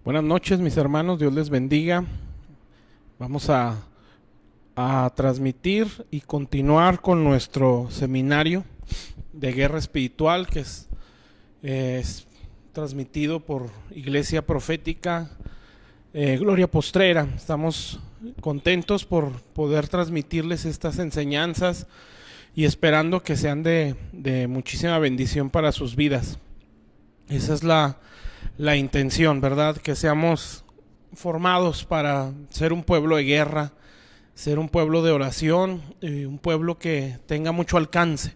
Buenas noches, mis hermanos, Dios les bendiga. Vamos a transmitir y continuar con nuestro seminario de guerra espiritual es transmitido por Iglesia Profética Gloria Postrera. Estamos contentos por poder transmitirles estas enseñanzas y esperando que sean de muchísima bendición para sus vidas. Esa es la intención, ¿verdad? Que seamos formados para ser un pueblo de guerra, ser un pueblo de oración, un pueblo que tenga mucho alcance,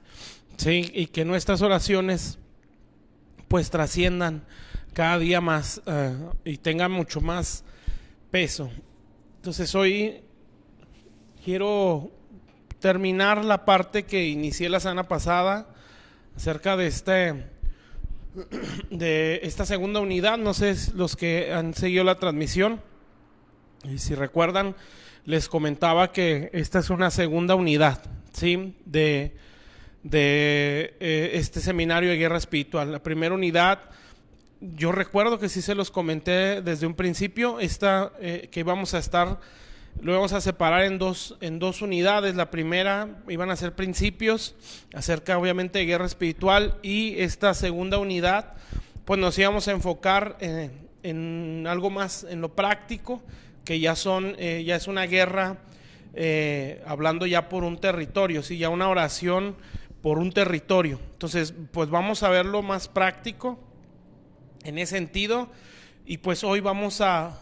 ¿sí? Y que nuestras oraciones pues trasciendan cada día más y tengan mucho más peso. Entonces hoy quiero terminar la parte que inicié la semana pasada acerca de esta segunda unidad. No sé los que han seguido la transmisión, y si recuerdan, les comentaba que esta es una segunda unidad, ¿sí? de este seminario de guerra espiritual. La primera unidad, yo recuerdo que sí se los comenté desde un principio, que vamos a estar, lo vamos a separar en dos unidades. La primera iban a ser principios acerca obviamente de guerra espiritual, y esta segunda unidad pues nos íbamos a enfocar en algo más en lo práctico, que ya es una guerra hablando ya por un territorio, ¿sí? Ya una oración por un territorio. Entonces pues vamos a verlo más práctico en ese sentido, y pues hoy vamos a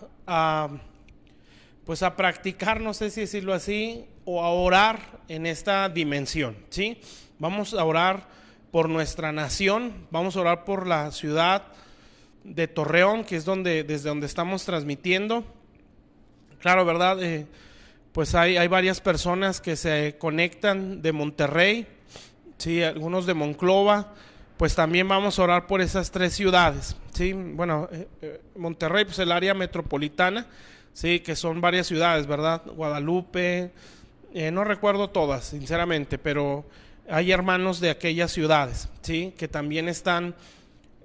practicar, no sé si decirlo así, o a orar en esta dimensión, ¿sí? Vamos a orar por nuestra nación, vamos a orar por la ciudad de Torreón, que es desde donde estamos transmitiendo. Claro, ¿verdad? Pues hay varias personas que se conectan de Monterrey, ¿sí? Algunos de Monclova. Pues también vamos a orar por esas tres ciudades, ¿sí? Bueno, Monterrey, pues el área metropolitana, sí, que son varias ciudades, ¿verdad? Guadalupe, no recuerdo todas, sinceramente, pero hay hermanos de aquellas ciudades, ¿sí? Que también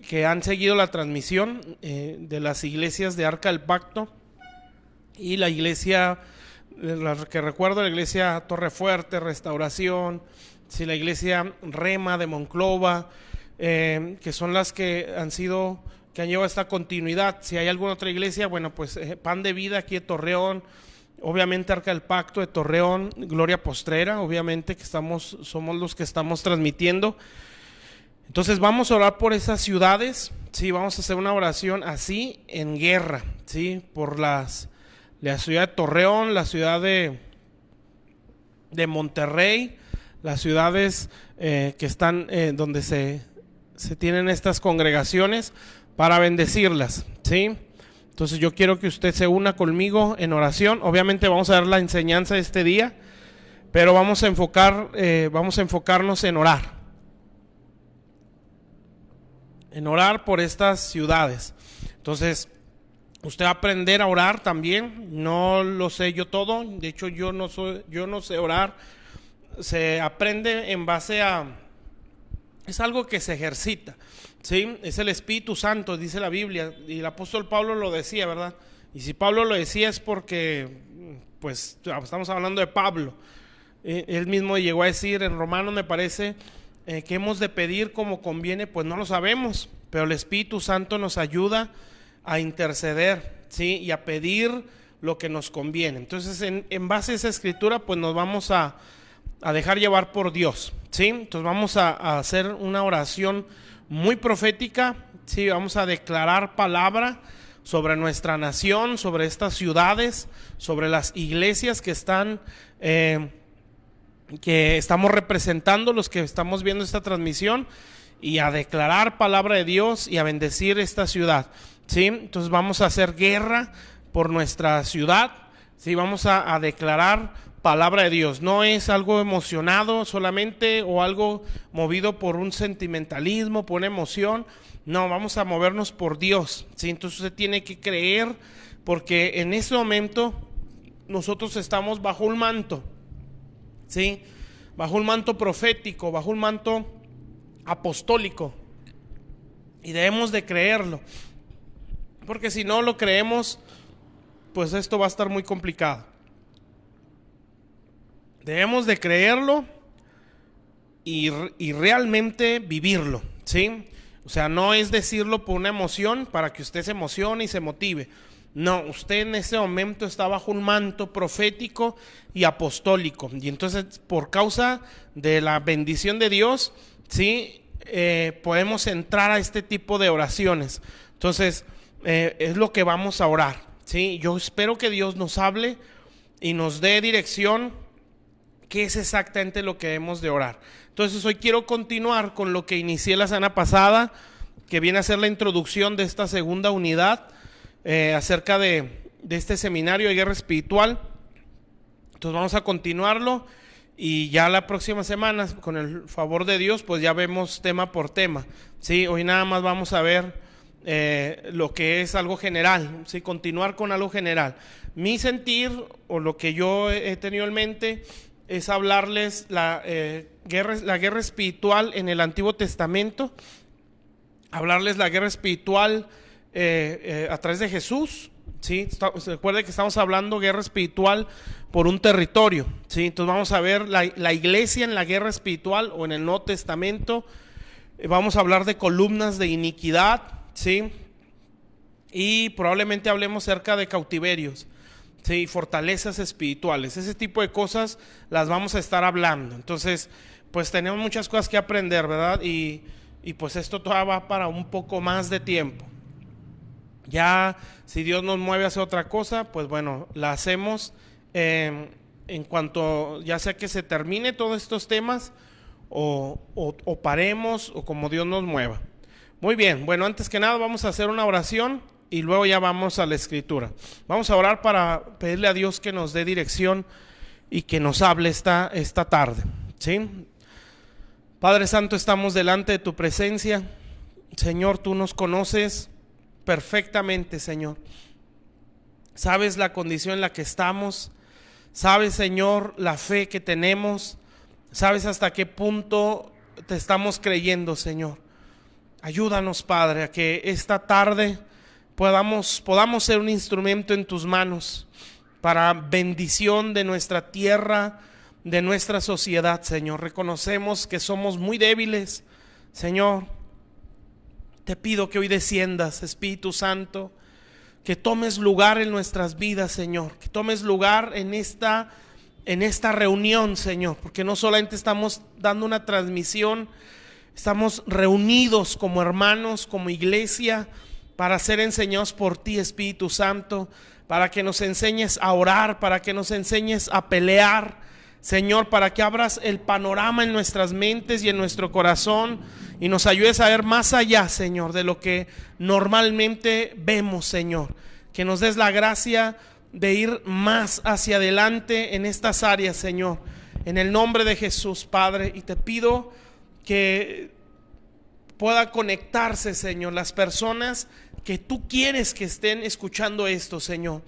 que han seguido la transmisión de las iglesias de Arca del Pacto, y la iglesia, la que recuerdo, la iglesia Torrefuerte, Restauración, sí, la iglesia Rema de Monclova, que son las que han llevado esta continuidad. Si hay alguna otra iglesia, bueno, pues Pan de Vida aquí de Torreón, obviamente Arca del Pacto de Torreón, Gloria Postrera, obviamente que somos los que estamos transmitiendo. Entonces vamos a orar por esas ciudades, sí, vamos a hacer una oración así en guerra, sí, por la ciudad de Torreón, la ciudad de Monterrey, las ciudades que están donde se tienen estas congregaciones, para bendecirlas, ¿sí? Entonces yo quiero que usted se una conmigo en oración. Obviamente vamos a ver la enseñanza de este día, pero vamos a enfocarnos en orar por estas ciudades. Entonces usted va a aprender a orar también. No lo sé yo todo, de hecho yo no sé orar. Se aprende en base es algo que se ejercita, ¿sí? Es el Espíritu Santo, dice la Biblia, y el apóstol Pablo lo decía, ¿verdad? Y si Pablo lo decía es porque, pues, estamos hablando de Pablo. Él mismo llegó a decir en Romanos, me parece, que hemos de pedir como conviene, pues no lo sabemos, pero el Espíritu Santo nos ayuda a interceder, ¿sí? Y a pedir lo que nos conviene. Entonces, en base a esa escritura, pues nos vamos a dejar llevar por Dios, ¿sí? Entonces vamos a hacer una oración muy profética, ¿sí? Vamos a declarar palabra sobre nuestra nación, sobre estas ciudades, sobre las iglesias que estamos representando, los que estamos viendo esta transmisión, y a declarar palabra de Dios y a bendecir esta ciudad, ¿sí? Entonces vamos a hacer guerra por nuestra ciudad, ¿sí? Vamos a declarar palabra de Dios. No es algo emocionado solamente, o algo movido por un sentimentalismo, por una emoción. No, vamos a movernos por Dios, ¿sí? Entonces usted tiene que creer, porque en ese momento nosotros estamos bajo un manto, ¿sí? Bajo un manto profético, bajo un manto apostólico, y debemos de creerlo. Porque si no lo creemos, pues esto va a estar muy complicado. Debemos de creerlo y realmente vivirlo, ¿sí? O sea, no es decirlo por una emoción para que usted se emocione y se motive. No, usted en ese momento está bajo un manto profético y apostólico. Y entonces, por causa de la bendición de Dios, ¿sí? Podemos entrar a este tipo de oraciones. Entonces, es lo que vamos a orar, ¿sí? Yo espero que Dios nos hable y nos dé dirección, qué es exactamente lo que debemos de orar. Entonces, hoy quiero continuar con lo que inicié la semana pasada, que viene a ser la introducción de esta segunda unidad, acerca de este seminario de guerra espiritual. Entonces vamos a continuarlo y ya la próxima semana, con el favor de Dios, pues ya vemos tema por tema, ¿sí? Hoy nada más vamos a ver lo que es algo general, ¿sí? Continuar con algo general. Mi sentir, o lo que yo he tenido en mente, es hablarles la guerra espiritual en el Antiguo Testamento, hablarles la guerra espiritual a través de Jesús, ¿sí? Recuerde que estamos hablando guerra espiritual por un territorio, ¿sí? Entonces vamos a ver la iglesia en la guerra espiritual o en el Nuevo Testamento. Vamos a hablar de columnas de iniquidad, ¿sí? Y probablemente hablemos acerca de cautiverios, ¿sí? Fortalezas espirituales. Ese tipo de cosas las vamos a estar hablando. Entonces, pues tenemos muchas cosas que aprender, ¿verdad? Y pues esto todavía va para un poco más de tiempo. Ya si Dios nos mueve a hacer otra cosa, pues bueno, la hacemos en cuanto, ya sea que se termine todos estos temas o paremos, o como Dios nos mueva. Muy bien, bueno, antes que nada vamos a hacer una oración y luego ya vamos a la escritura. Vamos a orar para pedirle a Dios que nos dé dirección y que nos hable esta tarde, ¿sí? Padre Santo, estamos delante de tu presencia. Señor, tú nos conoces perfectamente, Señor. Sabes la condición en la que estamos. Sabes, Señor, la fe que tenemos. Sabes hasta qué punto te estamos creyendo, Señor. Ayúdanos, Padre, a que esta tarde podamos ser un instrumento en tus manos para bendición de nuestra tierra, de nuestra sociedad, Señor. Reconocemos que somos muy débiles, Señor. Te pido que hoy desciendas, Espíritu Santo, que tomes lugar en nuestras vidas, Señor, que tomes lugar en esta reunión, Señor, porque no solamente estamos dando una transmisión, estamos reunidos como hermanos, como iglesia, para ser enseñados por ti, Espíritu Santo, para que nos enseñes a orar, para que nos enseñes a pelear, Señor, para que abras el panorama en nuestras mentes y en nuestro corazón y nos ayudes a ver más allá, Señor, de lo que normalmente vemos, Señor. Que nos des la gracia de ir más hacia adelante en estas áreas, Señor, en el nombre de Jesús, Padre. Y te pido que pueda conectarse, Señor, las personas que tú quieres que estén escuchando esto, Señor.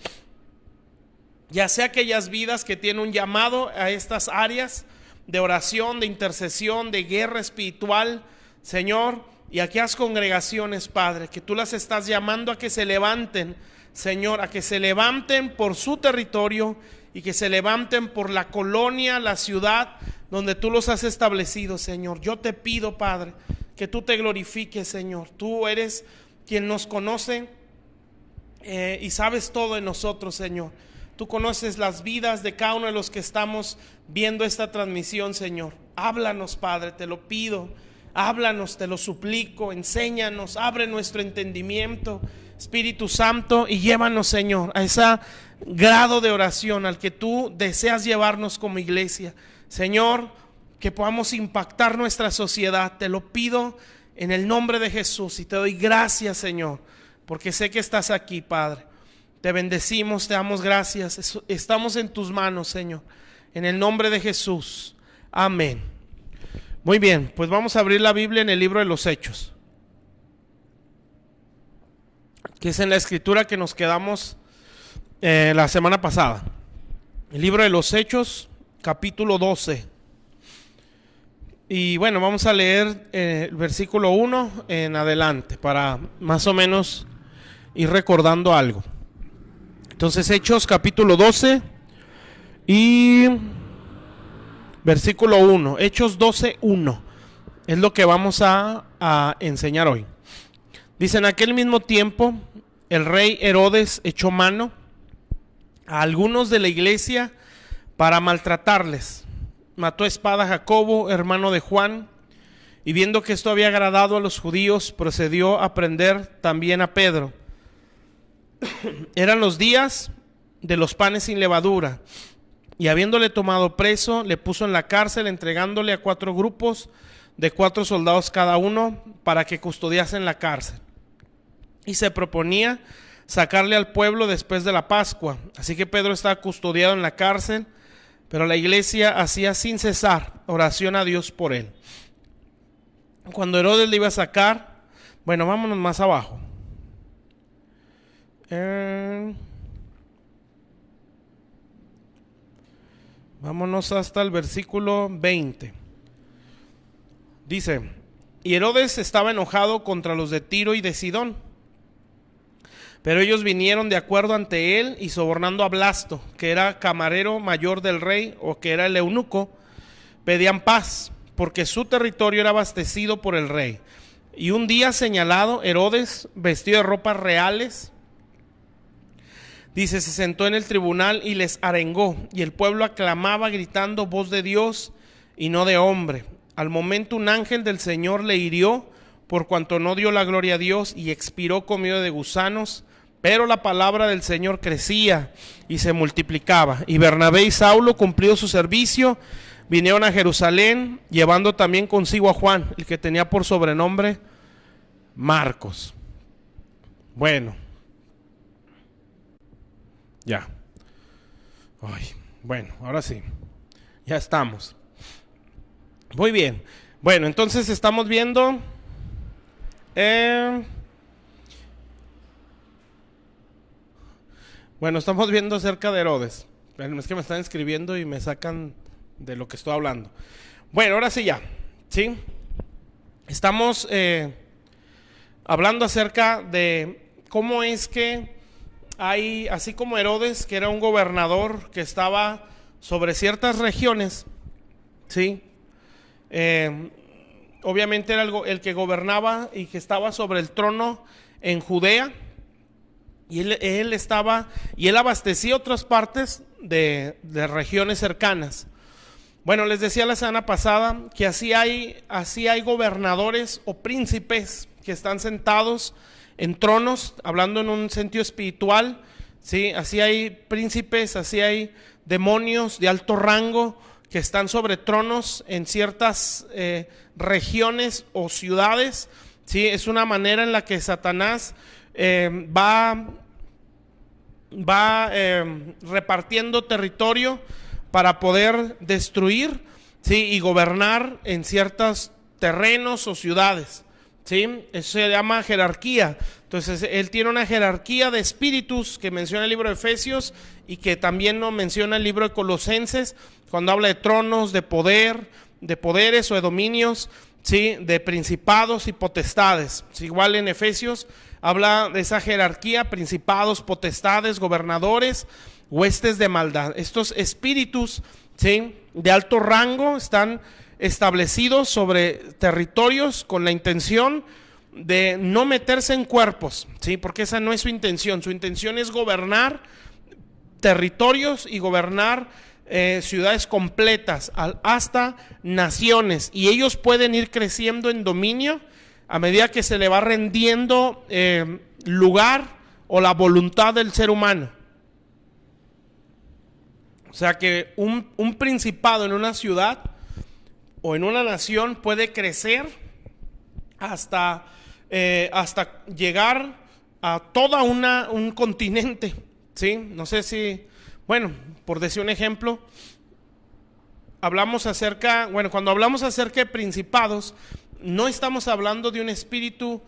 Ya sea aquellas vidas que tienen un llamado a estas áreas de oración, de intercesión, de guerra espiritual, Señor, y aquellas congregaciones, Padre, que tú las estás llamando a que se levanten, Señor, a que se levanten por su territorio y que se levanten por la colonia, la ciudad donde tú los has establecido, Señor. Yo te pido, Padre, que tú te glorifiques, Señor. Tú eres quien nos conoce y sabes todo de nosotros, Señor. Tú conoces las vidas de cada uno de los que estamos viendo esta transmisión, Señor. Háblanos, Padre, te lo pido. Háblanos, te lo suplico. Enséñanos, abre nuestro entendimiento, Espíritu Santo, y llévanos, Señor, a ese grado de oración al que tú deseas llevarnos como iglesia. Señor, que podamos impactar nuestra sociedad. Te lo pido en el nombre de Jesús y te doy gracias, Señor, porque sé que estás aquí, Padre. Te bendecimos, te damos gracias. Estamos en tus manos, Señor, en el nombre de Jesús. Amén. Muy bien, pues vamos a abrir la Biblia en el libro de los Hechos, que es en la escritura que nos quedamos la semana pasada. El libro de los Hechos, capítulo 12. Y bueno, vamos a leer el versículo 1 en adelante para más o menos ir recordando algo. Entonces, Hechos capítulo 12 y versículo 1. Hechos 12, 1. Es lo que vamos a enseñar hoy. Dice: en aquel mismo tiempo, el rey Herodes echó mano a algunos de la iglesia para maltratarles. Mató a espada a Jacobo, hermano de Juan, y viendo que esto había agradado a los judíos, procedió a prender también a Pedro. Eran los días de los panes sin levadura, y habiéndole tomado preso, le puso en la cárcel, entregándole a 4 grupos de 4 soldados cada uno, para que custodiasen la cárcel. Y se proponía sacarle al pueblo después de la Pascua. Así que Pedro estaba custodiado en la cárcel, pero la iglesia hacía sin cesar oración a Dios por él. Cuando Herodes le iba a sacar, bueno, vámonos más abajo. Vámonos hasta el versículo 20. Dice: y Herodes estaba enojado contra los de Tiro y de Sidón, pero ellos vinieron de acuerdo ante él, y sobornando a Blasto, que era camarero mayor del rey, o que era el eunuco, pedían paz, porque su territorio era abastecido por el rey. Y un día señalado, Herodes, vestido de ropas reales, dice, se sentó en el tribunal y les arengó, y el pueblo aclamaba gritando: voz de Dios y no de hombre. Al momento un ángel del Señor le hirió, por cuanto no dio la gloria a Dios, y expiró comido de gusanos. Pero la palabra del Señor crecía y se multiplicaba. Y Bernabé y Saulo, cumplido su servicio, vinieron a Jerusalén, llevando también consigo a Juan, el que tenía por sobrenombre Marcos. Bueno, ya. Ay, bueno, ahora sí, ya estamos. Muy bien. Bueno, entonces estamos viendo estamos viendo acerca de Herodes. Es que me están escribiendo y me sacan de lo que estoy hablando. Bueno, ahora sí ya, ¿sí? Estamos hablando acerca de cómo es que hay, así como Herodes, que era un gobernador que estaba sobre ciertas regiones, ¿sí? Obviamente era el que gobernaba y que estaba sobre el trono en Judea, y él abastecía otras partes de regiones cercanas. Bueno, les decía la semana pasada que así hay gobernadores o príncipes que están sentados en tronos, hablando en un sentido espiritual, ¿sí? Así hay príncipes, así hay demonios de alto rango que están sobre tronos en ciertas regiones o ciudades, ¿sí? Es una manera en la que Satanás va repartiendo territorio para poder destruir, ¿sí? Y gobernar en ciertos terrenos o ciudades, ¿sí? Eso se llama jerarquía. Entonces él tiene una jerarquía de espíritus que menciona el libro de Efesios, y que también nos menciona el libro de Colosenses, cuando habla de tronos, de poderes o de dominios, ¿sí? De principados y potestades. Igual en Efesios habla de esa jerarquía: principados, potestades, gobernadores, huestes de maldad. Estos espíritus, ¿sí? De alto rango están establecidos sobre territorios con la intención de no meterse en cuerpos, ¿sí? Porque esa no es su intención. Su intención es gobernar territorios y gobernar ciudades completas, hasta naciones, y ellos pueden ir creciendo en dominio a medida que se le va rendiendo lugar o la voluntad del ser humano. O sea que un principado en una ciudad o en una nación puede crecer hasta llegar a toda un continente, ¿sí? No sé si, bueno, por decir un ejemplo, cuando hablamos acerca de principados, no estamos hablando de un espíritu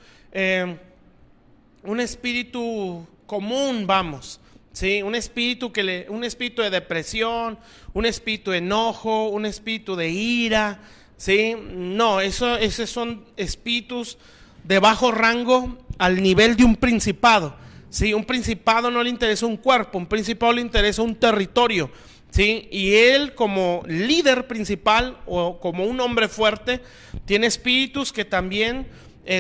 común, vamos, ¿sí? Un espíritu de depresión, un espíritu de enojo, un espíritu de ira, ¿sí? No, esos son espíritus de bajo rango al nivel de un principado, ¿sí? Un principado no le interesa un cuerpo, un principado le interesa un territorio, ¿sí? Y él, como líder principal o como un hombre fuerte, tiene espíritus que también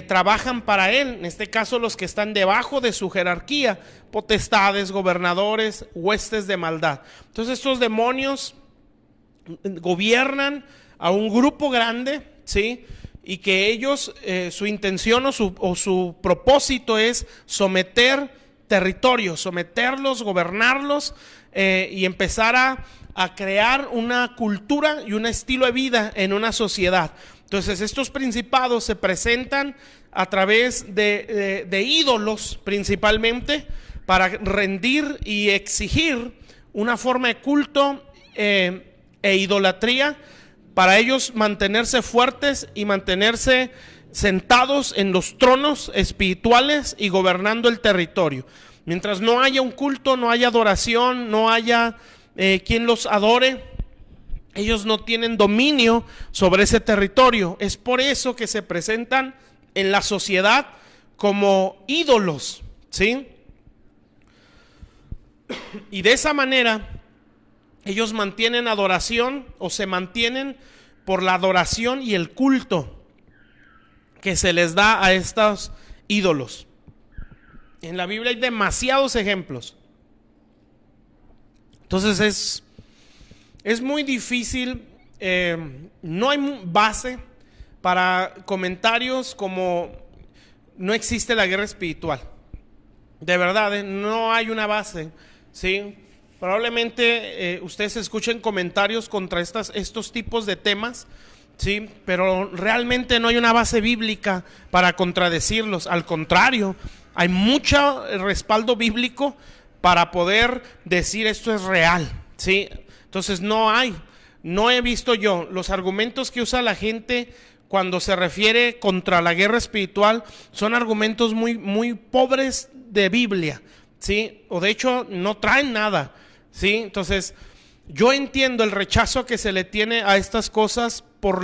trabajan para él. En este caso, los que están debajo de su jerarquía, potestades, gobernadores, huestes de maldad. Entonces estos demonios gobiernan a un grupo grande, ¿sí? Y que ellos, su intención o su propósito es someter territorios, someterlos, gobernarlos, y empezar a crear una cultura y un estilo de vida en una sociedad. Entonces estos principados se presentan a través de ídolos principalmente, para rendir y exigir una forma de culto e idolatría, para ellos mantenerse fuertes y mantenerse sentados en los tronos espirituales y gobernando el territorio. Mientras no haya un culto, no haya adoración, no haya quien los adore, ellos no tienen dominio sobre ese territorio. Es por eso que se presentan en la sociedad como ídolos, ¿sí? Y de esa manera ellos mantienen adoración, o se mantienen por la adoración y el culto que se les da a estos ídolos. En la Biblia hay demasiados ejemplos. Entonces es muy difícil, no hay base para comentarios como no existe la guerra espiritual. De verdad, no hay una base, ¿sí? Probablemente ustedes escuchen comentarios contra estos tipos de temas, ¿sí? Pero realmente no hay una base bíblica para contradecirlos. Al contrario, hay mucho respaldo bíblico para poder decir esto es real, ¿sí? Entonces no he visto yo los argumentos que usa la gente cuando se refiere contra la guerra espiritual, son argumentos muy, muy pobres de Biblia, ¿sí? O de hecho no traen nada, ¿sí? Entonces yo entiendo el rechazo que se le tiene a estas cosas por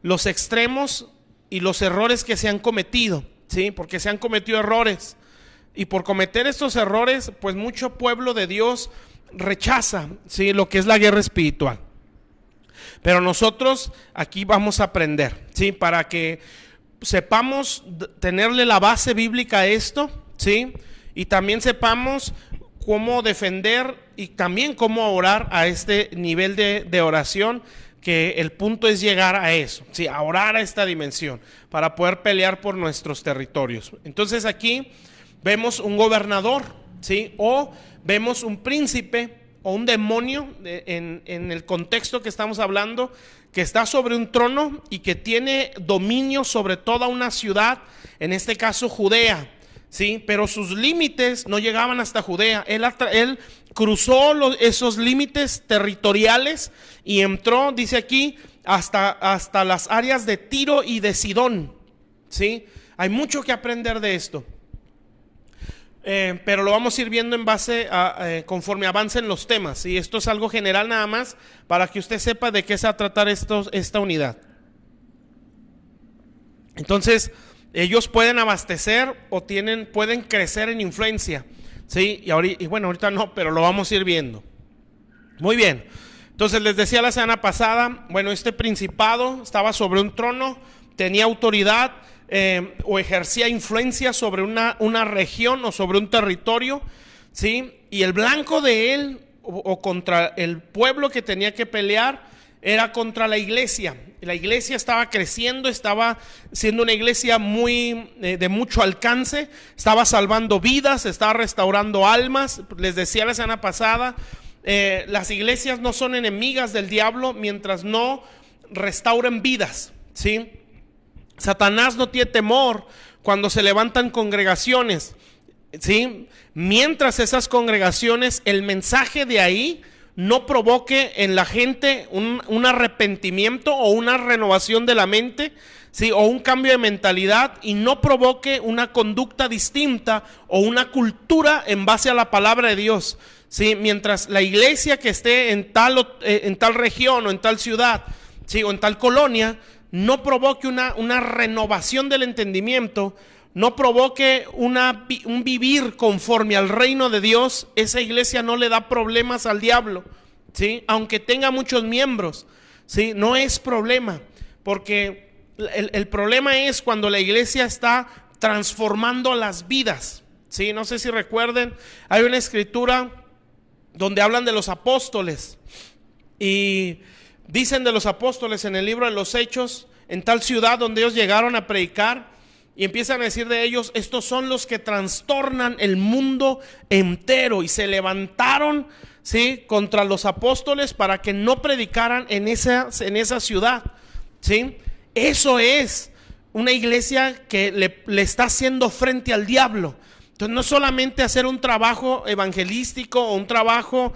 los extremos y los errores que se han cometido, ¿sí? Porque se han cometido errores, y por cometer estos errores, pues mucho pueblo de Dios rechaza, ¿sí?, lo que es la guerra espiritual. Pero nosotros aquí vamos a aprender, ¿sí?, para que sepamos tenerle la base bíblica a esto, ¿sí?, y también sepamos cómo defender y también cómo orar a este nivel de oración, que el punto es llegar a eso, ¿sí?, a orar a esta dimensión para poder pelear por nuestros territorios. Entonces aquí vemos un gobernador, ¿sí?, o vemos un príncipe o un demonio en el contexto que estamos hablando, que está sobre un trono y que tiene dominio sobre toda una ciudad, en este caso Judea, ¿sí? Pero sus límites no llegaban hasta Judea. Él cruzó esos límites territoriales y entró, dice aquí, hasta las áreas de Tiro y de Sidón, ¿sí? Hay mucho que aprender de esto. Pero lo vamos a ir viendo en base conforme avancen los temas. Y esto es algo general nada más para que usted sepa de qué se va a tratar esta unidad. Entonces, ellos pueden abastecer o pueden crecer en influencia, ¿sí? Y bueno, ahorita no, pero lo vamos a ir viendo. Muy bien. Entonces les decía la semana pasada, bueno, este principado estaba sobre un trono, tenía autoridad, o ejercía influencia sobre una región o sobre un territorio, ¿sí? Y el blanco de él o contra el pueblo que tenía que pelear era contra la iglesia. La iglesia estaba creciendo, estaba siendo una iglesia de mucho alcance, estaba salvando vidas, estaba restaurando almas. Les decía la semana pasada, las iglesias no son enemigas del diablo mientras no restauren vidas, ¿sí? Satanás no tiene temor cuando se levantan congregaciones, ¿sí? Mientras esas congregaciones, el mensaje de ahí no provoque en la gente un arrepentimiento o una renovación de la mente, ¿sí?, o un cambio de mentalidad, y no provoque una conducta distinta o una cultura en base a la palabra de Dios, ¿sí? Mientras la iglesia que esté en tal región o en tal ciudad, ¿sí?, o en tal colonia, no provoque una renovación del entendimiento, no provoque un vivir conforme al reino de Dios, esa iglesia no le da problemas al diablo, ¿sí? Aunque tenga muchos miembros, ¿sí? No es problema, porque el problema es cuando la iglesia está transformando las vidas, ¿sí? No sé si recuerden, hay una escritura donde hablan de los apóstoles y dicen de los apóstoles en el libro de los Hechos, en tal ciudad donde ellos llegaron a predicar, y empiezan a decir de ellos: estos son los que trastornan el mundo entero, y se levantaron, ¿sí?, contra los apóstoles para que no predicaran en esa ciudad, ¿sí? Eso es una iglesia que le está haciendo frente al diablo. Entonces, no solamente hacer un trabajo evangelístico o un trabajo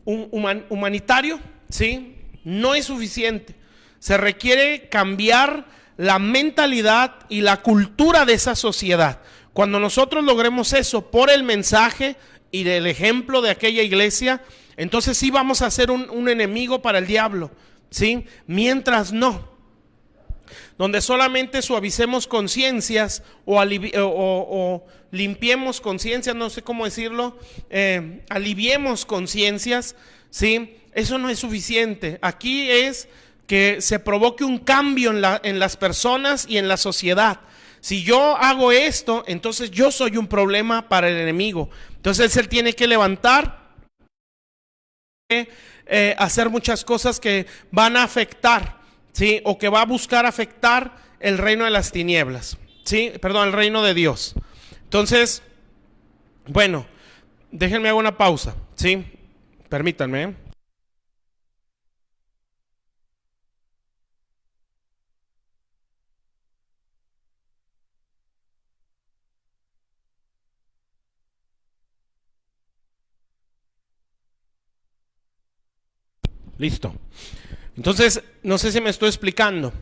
humanitario, ¿sí?, no es suficiente. Se requiere cambiar la mentalidad y la cultura de esa sociedad. Cuando nosotros logremos eso por el mensaje y del ejemplo de aquella iglesia, entonces sí vamos a ser un enemigo para el diablo, ¿sí? Mientras no, donde solamente suavicemos conciencias o limpiemos conciencias, no sé cómo decirlo, aliviemos conciencias, ¿sí? Eso no es suficiente. Aquí es que se provoque un cambio en las personas y en la sociedad. Si yo hago esto, entonces yo soy un problema para el enemigo. Entonces él tiene que levantar, hacer muchas cosas que van a afectar, ¿sí?, o que va a buscar afectar el reino de las tinieblas, ¿sí? Perdón, el reino de Dios. Entonces, bueno, déjenme hacer una pausa, ¿sí? Permítanme. Listo. Entonces, no sé si me estoy explicando.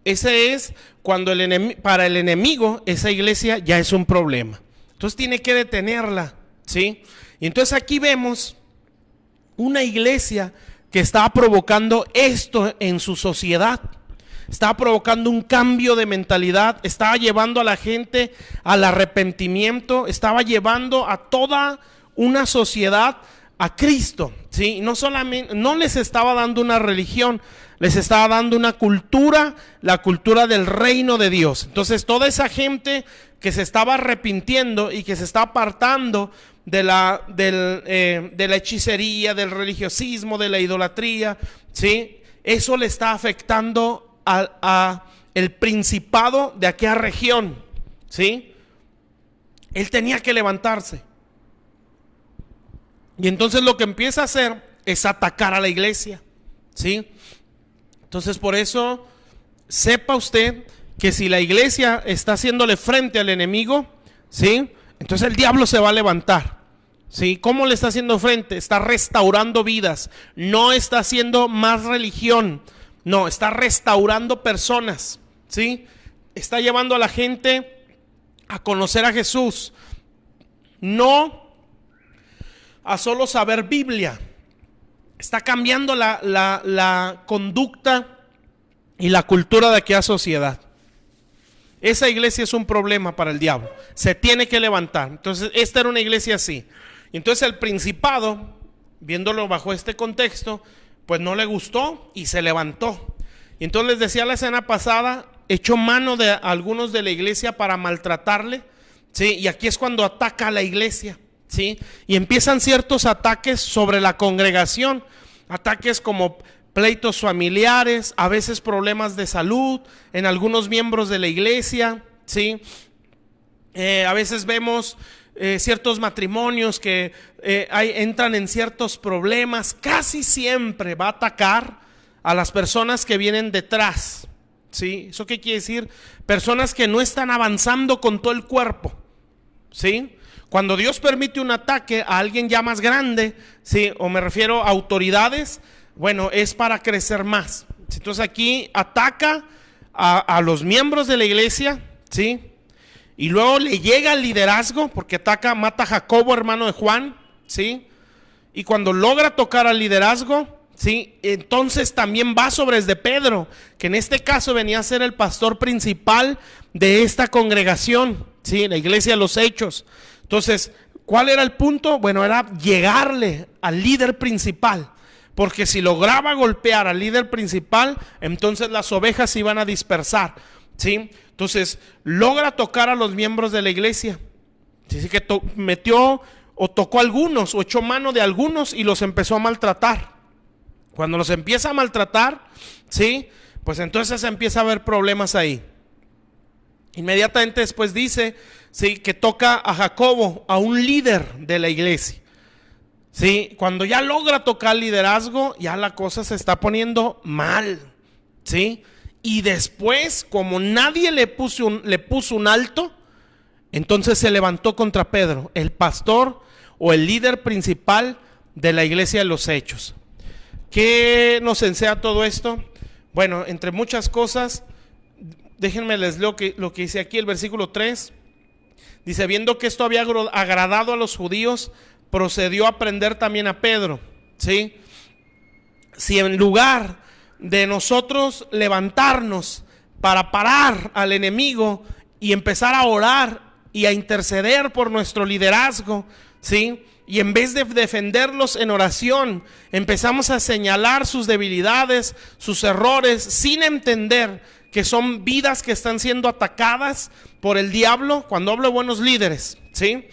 Ese es cuando para el enemigo esa iglesia ya es un problema. Entonces tiene que detenerla, ¿sí? Y entonces aquí vemos una iglesia que está provocando esto en su sociedad. Estaba provocando un cambio de mentalidad, estaba llevando a la gente al arrepentimiento, estaba llevando a toda una sociedad a Cristo, ¿sí? No solamente, no les estaba dando una religión, les estaba dando una cultura, la cultura del reino de Dios. Entonces toda esa gente que se estaba arrepintiendo y que se está apartando de la hechicería, del religiosismo, de la idolatría, ¿sí? Eso le está afectando a el principado de aquella región, ¿sí? Él tenía que levantarse. Y entonces lo que empieza a hacer es atacar a la iglesia, ¿sí? Entonces por eso sepa usted que si la iglesia está haciéndole frente al enemigo, ¿sí?, entonces el diablo se va a levantar, ¿sí? ¿Cómo le está haciendo frente? Está restaurando vidas, no está haciendo más religión, no, está restaurando personas, ¿sí? Está llevando a la gente a conocer a Jesús, no a solo saber Biblia. Está cambiando la conducta y la cultura de aquella sociedad. Esa iglesia es un problema para el diablo. Se tiene que levantar. Entonces, esta era una iglesia así. Y entonces el principado, viéndolo bajo este contexto, pues no le gustó y se levantó. Y entonces les decía la semana pasada, echó mano de algunos de la iglesia para maltratarle, ¿sí? Y aquí es cuando ataca a la iglesia, ¿sí? Y empiezan ciertos ataques sobre la congregación, ataques como pleitos familiares, a veces problemas de salud en algunos miembros de la iglesia, ¿sí? A veces vemos ciertos matrimonios que entran en ciertos problemas. Casi siempre va a atacar a las personas que vienen detrás, ¿sí? ¿Eso qué quiere decir? Personas que no están avanzando con todo el cuerpo, ¿sí? Cuando Dios permite un ataque a alguien ya más grande, ¿sí?, o me refiero a autoridades, bueno, es para crecer más. Entonces aquí ataca a los miembros de la iglesia, ¿sí? Y luego le llega al liderazgo, porque mata a Jacobo, hermano de Juan, ¿sí? Y cuando logra tocar al liderazgo, ¿sí? Entonces también va sobre de Pedro, que en este caso venía a ser el pastor principal de esta congregación, ¿sí? La iglesia de los Hechos. Entonces, ¿cuál era el punto? Bueno, era llegarle al líder principal, porque si lograba golpear al líder principal, entonces las ovejas se iban a dispersar, ¿sí? Entonces, logra tocar a los miembros de la iglesia. Dice que metió o tocó a algunos, o echó mano de algunos y los empezó a maltratar. Cuando los empieza a maltratar, ¿sí? Pues entonces empieza a haber problemas ahí. Inmediatamente después dice, ¿sí?, que toca a Jacobo, a un líder de la iglesia. ¿Sí? Cuando ya logra tocar liderazgo, ya la cosa se está poniendo mal, ¿sí? Y después, como nadie le puso un alto, entonces se levantó contra Pedro, el pastor o el líder principal de la iglesia de los Hechos. ¿Qué nos enseña todo esto? Bueno, entre muchas cosas, déjenme les leo lo que dice aquí el versículo 3. Dice, viendo que esto había agradado a los judíos, procedió a prender también a Pedro, ¿sí? Si en lugar de nosotros levantarnos para parar al enemigo y empezar a orar y a interceder por nuestro liderazgo, ¿sí?, y en vez de defenderlos en oración, empezamos a señalar sus debilidades, sus errores, sin entender que son vidas que están siendo atacadas por el diablo. Cuando hablo de buenos líderes, ¿sí?,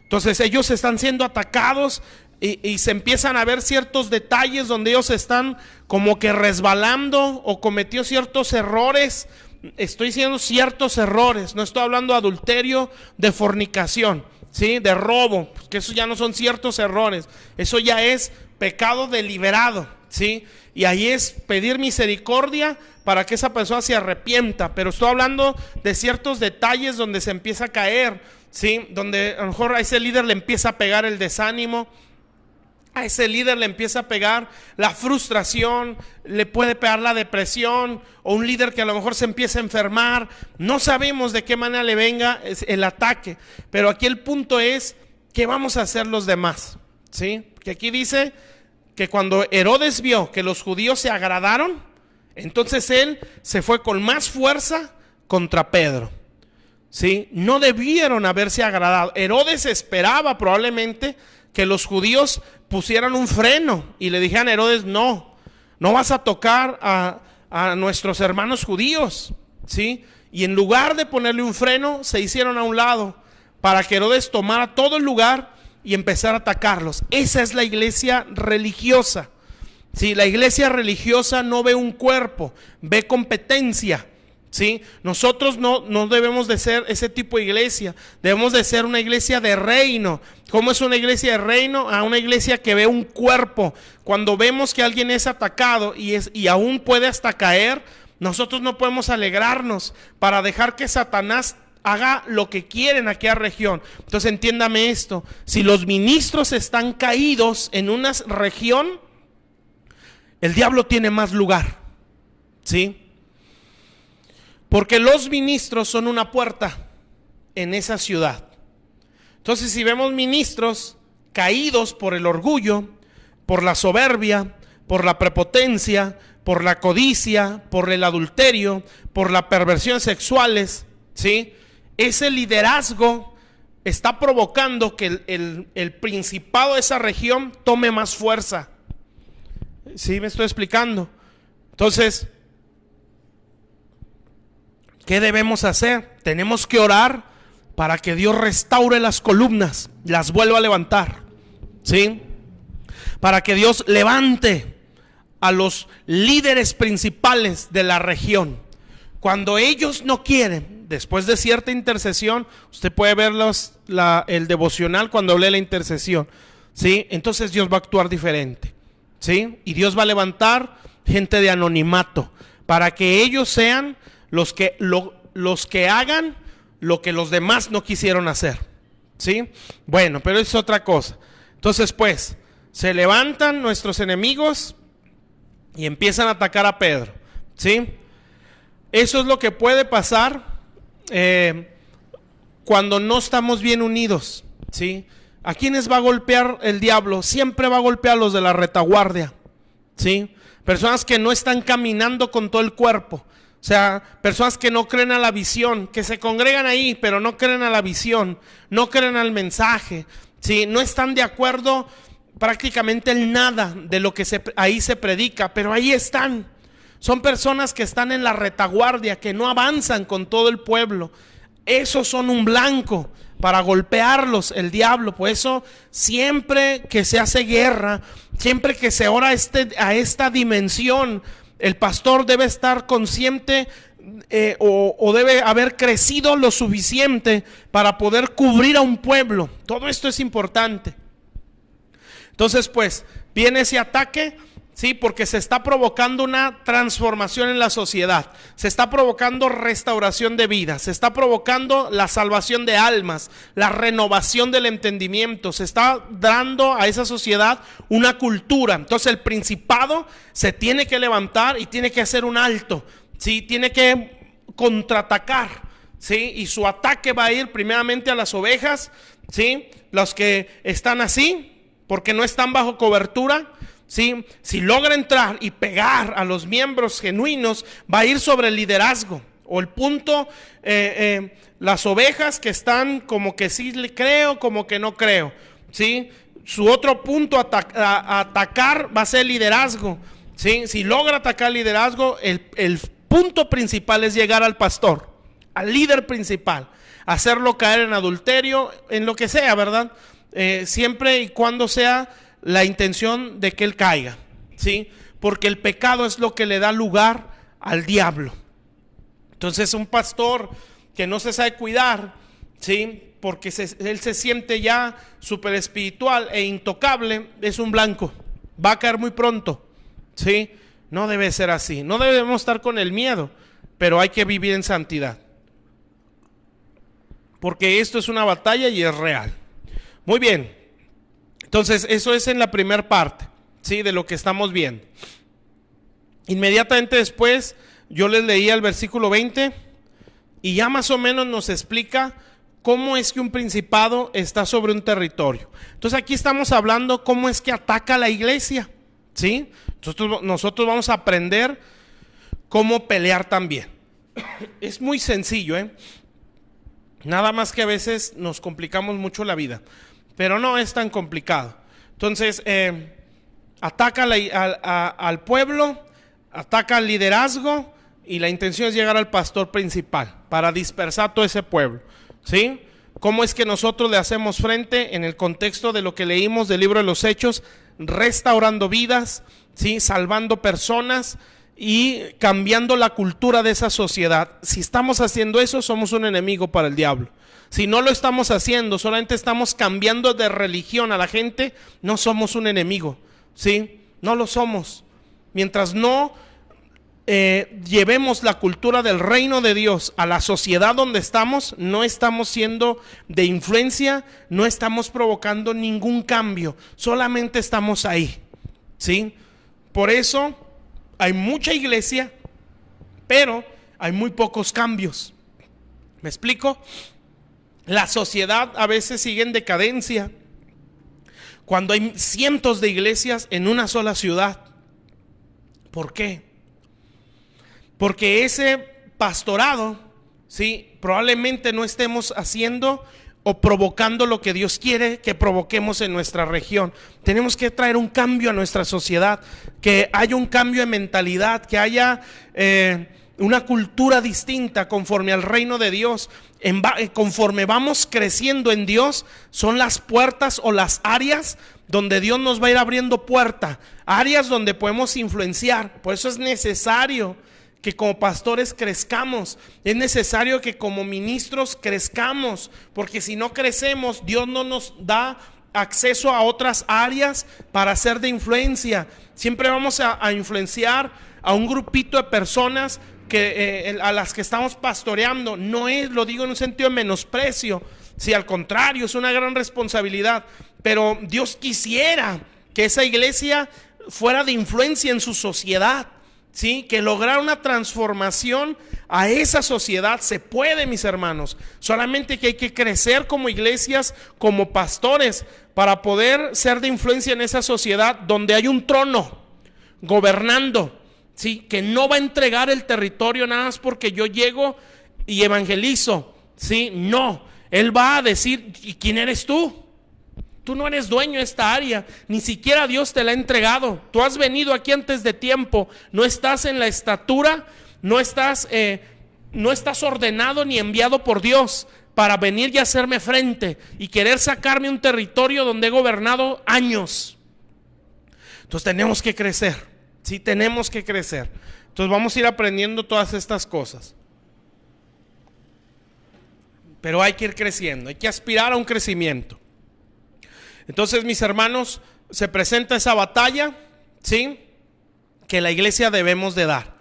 entonces ellos están siendo atacados y se empiezan a ver ciertos detalles donde ellos están como que resbalando o cometió ciertos errores. Estoy diciendo ciertos errores, no estoy hablando de adulterio, de fornicación, ¿sí?, de robo, que eso ya no son ciertos errores, eso ya es pecado deliberado, ¿sí? Y ahí es pedir misericordia para que esa persona se arrepienta. Pero estoy hablando de ciertos detalles donde se empieza a caer, ¿sí?, donde a lo mejor a ese líder le empieza a pegar el desánimo, a ese líder le empieza a pegar la frustración, le puede pegar la depresión, o un líder que a lo mejor se empieza a enfermar. No sabemos de qué manera le venga el ataque, pero aquí el punto es, ¿qué vamos a hacer los demás? ¿Sí? Que aquí dice que cuando Herodes vio que los judíos se agradaron, entonces él se fue con más fuerza contra Pedro, ¿sí? No debieron haberse agradado. Herodes esperaba probablemente que los judíos pusieran un freno y le dijeran a Herodes, no vas a tocar a nuestros hermanos judíos, ¿sí? Y en lugar de ponerle un freno, se hicieron a un lado para que Herodes tomara todo el lugar y empezara a atacarlos. Esa es la iglesia religiosa, ¿sí? La iglesia religiosa no ve un cuerpo, ve competencia, ¿sí? Nosotros no debemos de ser ese tipo de iglesia, debemos de ser una iglesia de reino. ¿Cómo es una iglesia de reino? A una iglesia que ve un cuerpo. Cuando vemos que alguien es atacado y aún puede hasta caer, nosotros no podemos alegrarnos para dejar que Satanás haga lo que quiere en aquella región. Entonces entiéndame esto, si los ministros están caídos en una región, el diablo tiene más lugar, ¿sí? Porque los ministros son una puerta en esa ciudad. Entonces, si vemos ministros caídos por el orgullo, por la soberbia, por la prepotencia, por la codicia, por el adulterio, por las perversiones sexuales, ¿sí?, ese liderazgo está provocando que el principado de esa región tome más fuerza. ¿Sí me estoy explicando? Entonces, ¿qué debemos hacer? Tenemos que orar para que Dios restaure las columnas, las vuelva a levantar, ¿sí? Para que Dios levante a los líderes principales de la región. Cuando ellos no quieren, después de cierta intercesión, usted puede ver el devocional cuando hablé de la intercesión, ¿sí? Entonces Dios va a actuar diferente, ¿sí? Y Dios va a levantar gente de anonimato para que ellos sean los que hagan lo que los demás no quisieron hacer, ¿sí? Bueno, pero es otra cosa. Entonces, pues, se levantan nuestros enemigos y empiezan a atacar a Pedro, ¿sí? Eso es lo que puede pasar cuando no estamos bien unidos, ¿sí? ¿A quiénes va a golpear el diablo? Siempre va a golpear a los de la retaguardia, ¿sí? Personas que no están caminando con todo el cuerpo. O sea, personas que no creen a la visión, que se congregan ahí, pero no creen a la visión, no creen al mensaje, ¿sí? No están de acuerdo prácticamente en nada de lo que ahí se predica, pero ahí están. Son personas que están en la retaguardia, que no avanzan con todo el pueblo. Esos son un blanco para golpearlos el diablo. Por eso siempre que se hace guerra, siempre que se ora a esta dimensión, el pastor debe estar consciente o debe haber crecido lo suficiente para poder cubrir a un pueblo. Todo esto es importante. Entonces, pues, viene ese ataque, sí, porque se está provocando una transformación en la sociedad, se está provocando restauración de vida, se está provocando la salvación de almas, la renovación del entendimiento, se está dando a esa sociedad una cultura. Entonces el principado se tiene que levantar y tiene que hacer un alto, sí, tiene que contraatacar, sí, y su ataque va a ir primeramente a las ovejas, sí, los que están así, porque no están bajo cobertura. ¿Sí? Si logra entrar y pegar a los miembros genuinos, va a ir sobre el liderazgo o el punto, las ovejas que están como que sí le creo, como que no creo, ¿sí? Su otro punto a atacar va a ser el liderazgo, ¿sí? Si logra atacar el liderazgo, el punto principal es llegar al pastor, al líder principal, hacerlo caer en adulterio, en lo que sea, ¿verdad? Siempre y cuando sea la intención de que él caiga, ¿sí? Porque el pecado es lo que le da lugar al diablo. Entonces un pastor que no se sabe cuidar, ¿sí? Porque él se siente ya súper espiritual e intocable, es un blanco, va a caer muy pronto, ¿sí? No debe ser así, no debemos estar con el miedo, pero hay que vivir en santidad, porque esto es una batalla y es real. Muy bien. Entonces, eso es en la primera parte, ¿sí? De lo que estamos viendo. Inmediatamente después, yo les leía el versículo 20 y ya más o menos nos explica cómo es que un principado está sobre un territorio. Entonces, aquí estamos hablando cómo es que ataca a la iglesia, ¿sí? Nosotros vamos a aprender cómo pelear también. Es muy sencillo, ¿eh? Nada más que a veces nos complicamos mucho la vida. Pero no es tan complicado. Entonces, ataca al pueblo, ataca al liderazgo y la intención es llegar al pastor principal para dispersar todo ese pueblo, ¿sí? ¿Cómo es que nosotros le hacemos frente en el contexto de lo que leímos del libro de los Hechos? Restaurando vidas, ¿sí? Salvando personas y cambiando la cultura de esa sociedad. Si estamos haciendo eso, somos un enemigo para el diablo. Si no lo estamos haciendo, solamente estamos cambiando de religión a la gente, no somos un enemigo, ¿sí? No lo somos. Mientras no llevemos la cultura del reino de Dios a la sociedad donde estamos, no estamos siendo de influencia, no estamos provocando ningún cambio, solamente estamos ahí, ¿sí? Por eso hay mucha iglesia, pero hay muy pocos cambios. ¿Me explico? La sociedad a veces sigue en decadencia cuando hay cientos de iglesias en una sola ciudad. ¿Por qué? Porque ese pastorado, ¿sí? Probablemente no estemos haciendo o provocando lo que Dios quiere que provoquemos en nuestra región. Tenemos que traer un cambio a nuestra sociedad, que haya un cambio de mentalidad, que haya una cultura distinta conforme al reino de Dios. Conforme vamos creciendo en Dios, son las puertas o las áreas donde Dios nos va a ir abriendo puerta, áreas donde podemos influenciar. Por eso es necesario que como pastores crezcamos, es necesario que como ministros crezcamos, porque si no crecemos, Dios no nos da acceso a otras áreas para ser de influencia. Siempre vamos a influenciar a un grupito de personas a las que estamos pastoreando. No es, lo digo en un sentido de menosprecio, si al contrario, es una gran responsabilidad, pero Dios quisiera que esa iglesia fuera de influencia en su sociedad, ¿sí? Que lograr una transformación a esa sociedad se puede, mis hermanos. Solamente que hay que crecer como iglesias, como pastores, para poder ser de influencia en esa sociedad donde hay un trono. gobernando, ¿sí? Que no va a entregar el territorio nada más porque yo llego y evangelizo, ¿sí? No, Él va a decir, ¿y quién eres tú? Tú no eres dueño de esta área, ni siquiera Dios te la ha entregado. Tú has venido aquí antes de tiempo, no estás en la estatura, no estás ordenado ni enviado por Dios para venir y hacerme frente y querer sacarme un territorio donde he gobernado años. Entonces tenemos que crecer, sí, tenemos que crecer. Entonces vamos a ir aprendiendo todas estas cosas. Pero hay que ir creciendo, hay que aspirar a un crecimiento. Entonces, mis hermanos, se presenta esa batalla, ¿sí? Que la iglesia debemos de dar.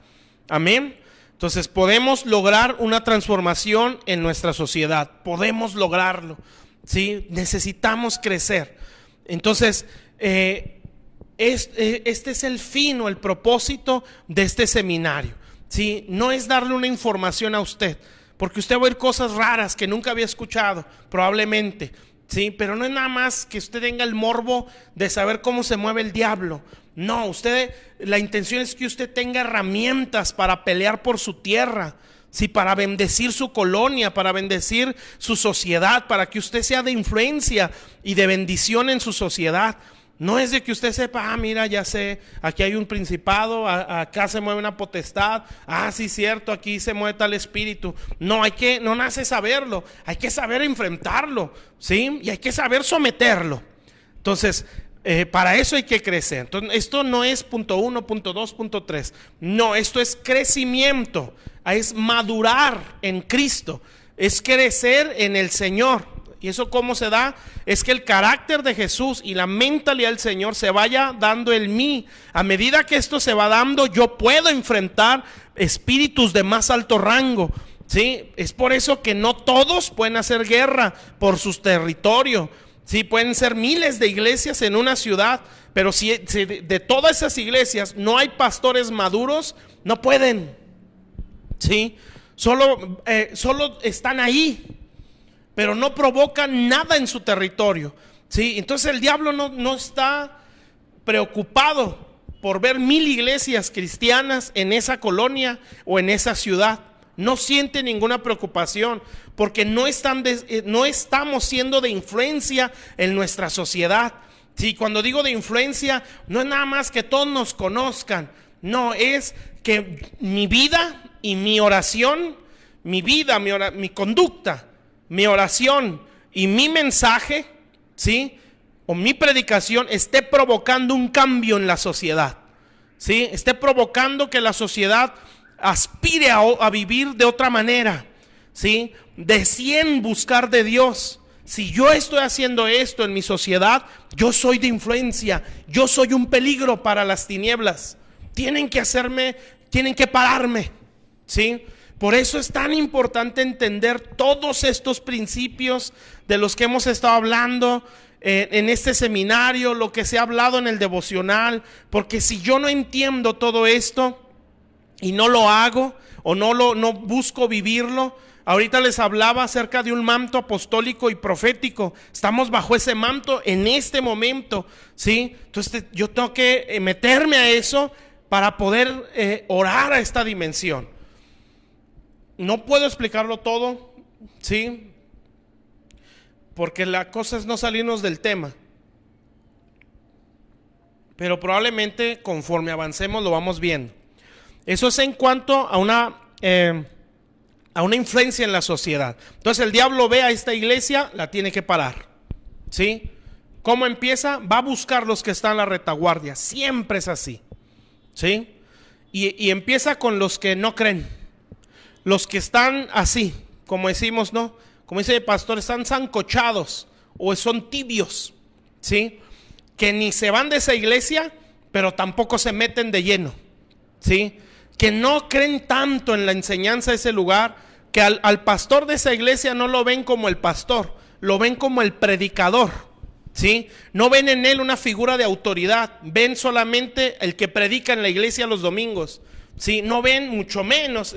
Amén. Entonces, podemos lograr una transformación en nuestra sociedad. Podemos lograrlo, ¿sí? Necesitamos crecer. Entonces, este es el fin o el propósito de este seminario, ¿sí? No es darle una información a usted, porque usted va a oír cosas raras que nunca había escuchado, probablemente. Sí, pero no es nada más que usted tenga el morbo de saber cómo se mueve el diablo. No, la intención es que usted tenga herramientas para pelear por su tierra, sí, para bendecir su colonia, para bendecir su sociedad, para que usted sea de influencia y de bendición en su sociedad. No es de que usted sepa, mira, ya sé, aquí hay un principado, acá se mueve una potestad, sí, cierto, aquí se mueve tal espíritu. No nace saberlo, hay que saber enfrentarlo, ¿sí? Y hay que saber someterlo. Entonces, para eso hay que crecer. Entonces, esto no es punto 1, punto 2, punto 3. No, esto es crecimiento, es madurar en Cristo, es crecer en el Señor. ¿Y eso cómo se da? Es que el carácter de Jesús y la mentalidad del Señor se vaya dando en mí. A medida que esto se va dando, yo puedo enfrentar espíritus de más alto rango, ¿sí? Es por eso que no todos pueden hacer guerra por sus territorios, ¿sí? Pueden ser miles de iglesias en una ciudad, pero si de todas esas iglesias no hay pastores maduros, no pueden, ¿sí? Solo están ahí, pero no provocan nada en su territorio, ¿sí? Entonces el diablo no está preocupado por ver 1000 iglesias cristianas en esa colonia o en esa ciudad. No siente ninguna preocupación porque no estamos siendo de influencia en nuestra sociedad. Sí, cuando digo de influencia, no es nada más que todos nos conozcan. No, es que mi vida y mi oración, mi conducta, mi oración y mi mensaje, ¿sí? O mi predicación esté provocando un cambio en la sociedad, ¿sí? Esté provocando que la sociedad aspire a vivir de otra manera, ¿sí? Deseen buscar de Dios. Si yo estoy haciendo esto en mi sociedad, yo soy de influencia, yo soy un peligro para las tinieblas. Tienen que pararme, ¿sí? Por eso es tan importante entender todos estos principios de los que hemos estado hablando en este seminario, lo que se ha hablado en el devocional, porque si yo no entiendo todo esto y no lo hago o no busco vivirlo, ahorita les hablaba acerca de un manto apostólico y profético. Estamos bajo ese manto en este momento, ¿sí? Entonces yo tengo que meterme a eso para poder orar a esta dimensión. No puedo explicarlo todo, ¿sí? Porque la cosa es no salirnos del tema. Pero probablemente conforme avancemos lo vamos viendo. Eso es en cuanto a una influencia en la sociedad. Entonces el diablo ve a esta iglesia, la tiene que parar, ¿sí? ¿Cómo empieza? Va a buscar los que están en la retaguardia. Siempre es así, ¿sí? Y empieza con los que no creen. Los que están así, como decimos, ¿no? Como dice el pastor, están sancochados o son tibios, ¿sí? Que ni se van de esa iglesia, pero tampoco se meten de lleno, ¿sí? Que no creen tanto en la enseñanza de ese lugar, que al pastor de esa iglesia no lo ven como el pastor, lo ven como el predicador, ¿sí? No ven en él una figura de autoridad, ven solamente el que predica en la iglesia los domingos, ¿sí? No ven, mucho menos,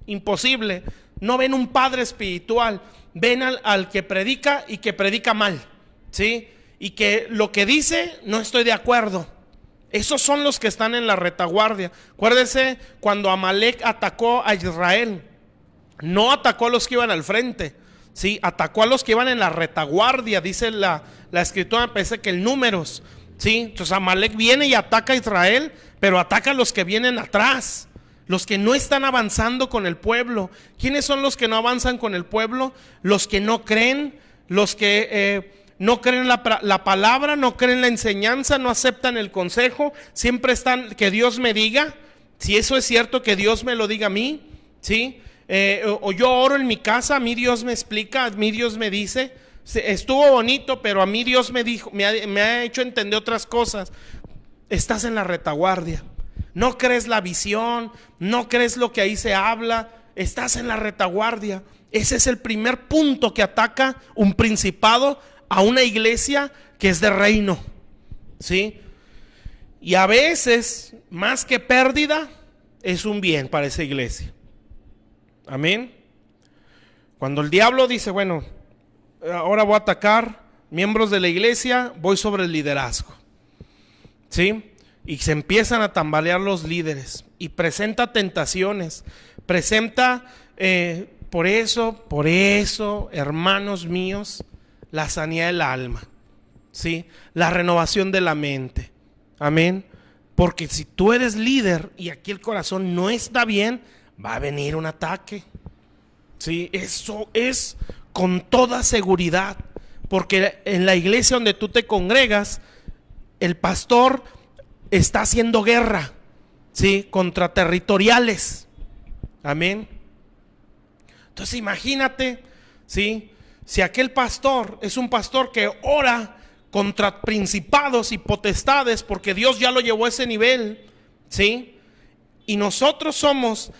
imposible, no ven un padre espiritual, ven al que predica y que predica mal, ¿sí? Y que lo que dice no estoy de acuerdo, Esos son los que están en la retaguardia. Acuérdense cuando Amalek atacó a Israel, no atacó a los que iban al frente, ¿sí? Atacó a los que iban en la retaguardia, dice la escritura, me parece que en Números, ¿sí? Entonces Amalek viene y ataca a Israel, pero ataca a los que vienen atrás, los que no están avanzando con el pueblo. ¿Quiénes son los que no avanzan con el pueblo? Los que no creen, los que no creen la palabra, no creen la enseñanza, no aceptan el consejo, siempre están, que Dios me diga, si eso es cierto, que Dios me lo diga a mí, ¿sí? O yo oro en mi casa, a mí Dios me explica, a mí Dios me dice, estuvo bonito, pero a mí Dios me dijo, me ha hecho entender otras cosas. Estás en la retaguardia, no crees la visión, no crees lo que ahí se habla, estás en la retaguardia. Ese es el primer punto que ataca un principado a una iglesia que es de reino, ¿sí? Y a veces, más que pérdida, es un bien para esa iglesia. Amén. Cuando el diablo dice, bueno, ahora voy a atacar miembros de la iglesia, voy sobre el liderazgo, ¿sí? Y se empiezan a tambalear los líderes y presenta tentaciones, presenta, por eso, hermanos míos, la sanidad del alma, ¿sí? La renovación de la mente. Amén. Porque si tú eres líder y aquí el corazón no está bien, va a venir un ataque, ¿sí? Eso es con toda seguridad, porque en la iglesia donde tú te congregas, el pastor está haciendo guerra, ¿sí? Contra territoriales. Amén. Entonces imagínate, ¿sí? Si aquel pastor es un pastor que ora contra principados y potestades, porque Dios ya lo llevó a ese nivel, ¿sí? Y nosotros somos,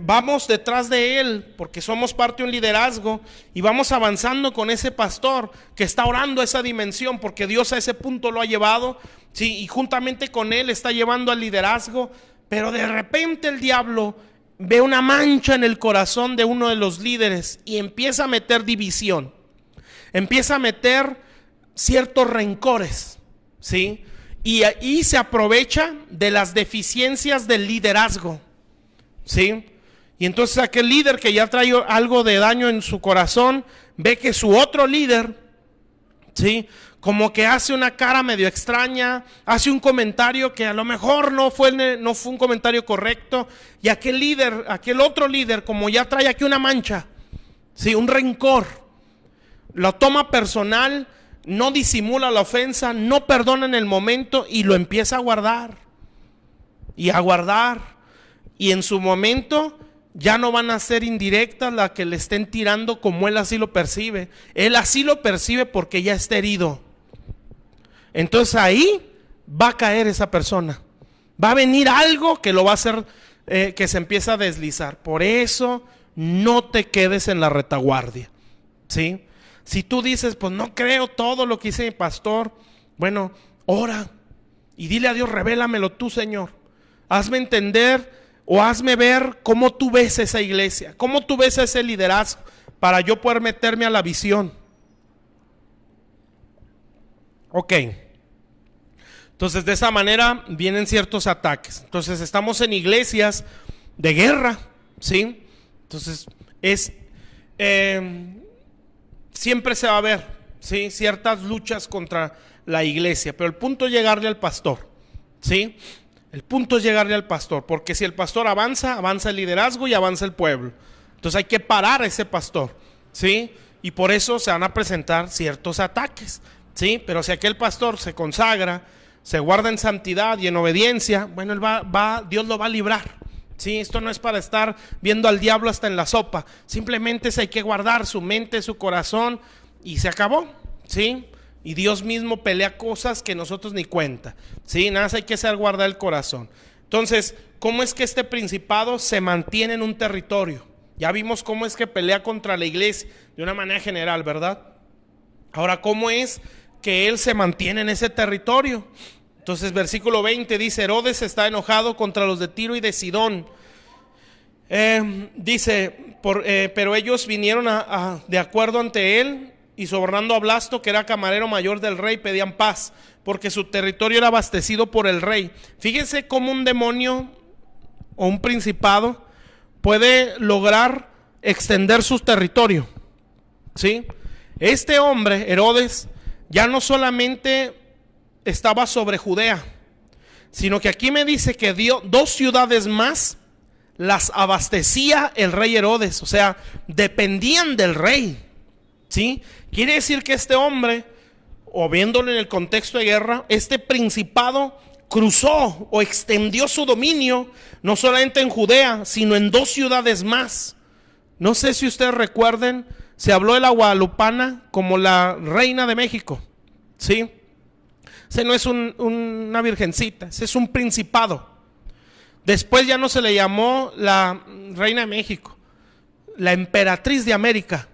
vamos detrás de él, porque somos parte de un liderazgo, y vamos avanzando con ese pastor que está orando a esa dimensión, porque Dios a ese punto lo ha llevado, ¿sí? Y juntamente con él está llevando al liderazgo, pero de repente el diablo ve una mancha en el corazón de uno de los líderes y empieza a meter división, empieza a meter ciertos rencores, ¿sí? Y ahí se aprovecha de las deficiencias del liderazgo, ¿sí? Y entonces aquel líder que ya trae algo de daño en su corazón, ve que su otro líder, ¿sí? Como que hace una cara medio extraña, hace un comentario que a lo mejor no fue un comentario correcto, y aquel otro líder, como ya trae aquí una mancha, ¿sí? Un rencor, lo toma personal, no disimula la ofensa, no perdona en el momento y lo empieza a guardar y a guardar, y en su momento ya no van a ser indirectas las que le estén tirando como él así lo percibe. Él así lo percibe porque ya está herido. Entonces ahí va a caer esa persona, va a venir algo que lo va a hacer que se empieza a deslizar. Por eso no te quedes en la retaguardia, ¿sí? Si tú dices, pues no creo todo lo que dice mi pastor, bueno, ora y dile a Dios, revélamelo tú, Señor. Hazme entender o hazme ver cómo tú ves esa iglesia, cómo tú ves ese liderazgo, para yo poder meterme a la visión. Ok. Entonces de esa manera vienen ciertos ataques. Entonces estamos en iglesias de guerra, ¿sí? Entonces siempre se va a ver, ¿sí? Ciertas luchas contra la iglesia, pero el punto es llegarle al pastor, ¿sí? El punto es llegarle al pastor, porque si el pastor avanza, avanza el liderazgo y avanza el pueblo. Entonces hay que parar a ese pastor, ¿sí? Y por eso se van a presentar ciertos ataques, ¿sí? Pero si aquel pastor se consagra, se guarda en santidad y en obediencia, bueno, Dios lo va a librar, ¿sí? Esto no es para estar viendo al diablo hasta en la sopa, simplemente hay que guardar su mente, su corazón, y se acabó, ¿sí? Y Dios mismo pelea cosas que nosotros ni cuenta, ¿sí? Nada más hay que hacer guardar el corazón. Entonces, ¿cómo es que este principado se mantiene en un territorio? Ya vimos cómo es que pelea contra la iglesia de una manera general, ¿verdad? Ahora, ¿cómo es que él se mantiene en ese territorio? Entonces, versículo 20 dice, Herodes está enojado contra los de Tiro y de Sidón. Dice, pero ellos vinieron de acuerdo ante él y sobornando a Blasto, que era camarero mayor del rey, pedían paz, porque su territorio era abastecido por el rey. Fíjense cómo un demonio o un principado puede lograr extender su territorio, ¿sí? Este hombre, Herodes, ya no solamente estaba sobre Judea, sino que aquí me dice que dio 2 ciudades más, las abastecía el rey Herodes, o sea, dependían del rey, ¿sí? Quiere decir que este hombre, o viéndolo en el contexto de guerra, este principado cruzó o extendió su dominio, no solamente en Judea, sino en 2 ciudades más. No sé si ustedes recuerden, se habló de la guadalupana como la reina de México, ¿sí? Ese no es una virgencita, ese es un principado. Después ya no se le llamó la reina de México, la emperatriz de América,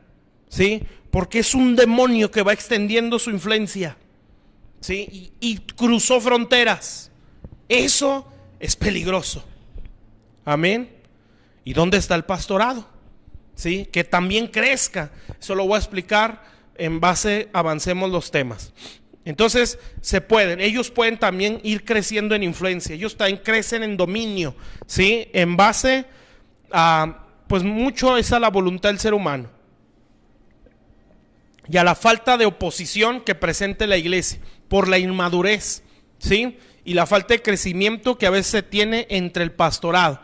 ¿sí? Porque es un demonio que va extendiendo su influencia, ¿sí? Y cruzó fronteras. Eso es peligroso. Amén. ¿Y dónde está el pastorado? ¿Sí? Que también crezca. Eso lo voy a explicar en base, avancemos los temas. Entonces ellos pueden también ir creciendo en influencia, ellos también crecen en dominio, ¿sí? En base a, pues mucho es a la voluntad del ser humano y a la falta de oposición que presente la iglesia por la inmadurez, ¿sí? Y la falta de crecimiento que a veces se tiene entre el pastorado,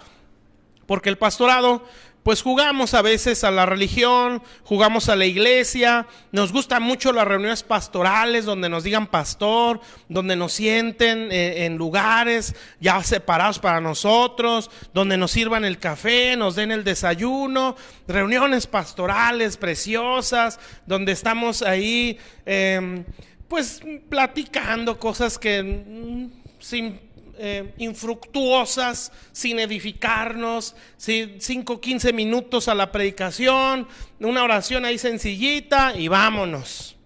porque el pastorado, pues jugamos a veces a la religión, jugamos a la iglesia, nos gustan mucho las reuniones pastorales donde nos digan pastor, donde nos sienten en lugares ya separados para nosotros, donde nos sirvan el café, nos den el desayuno, reuniones pastorales preciosas, donde estamos ahí pues platicando cosas que infructuosas, sin edificarnos, 5-15 minutos a la predicación, una oración ahí sencillita y vámonos.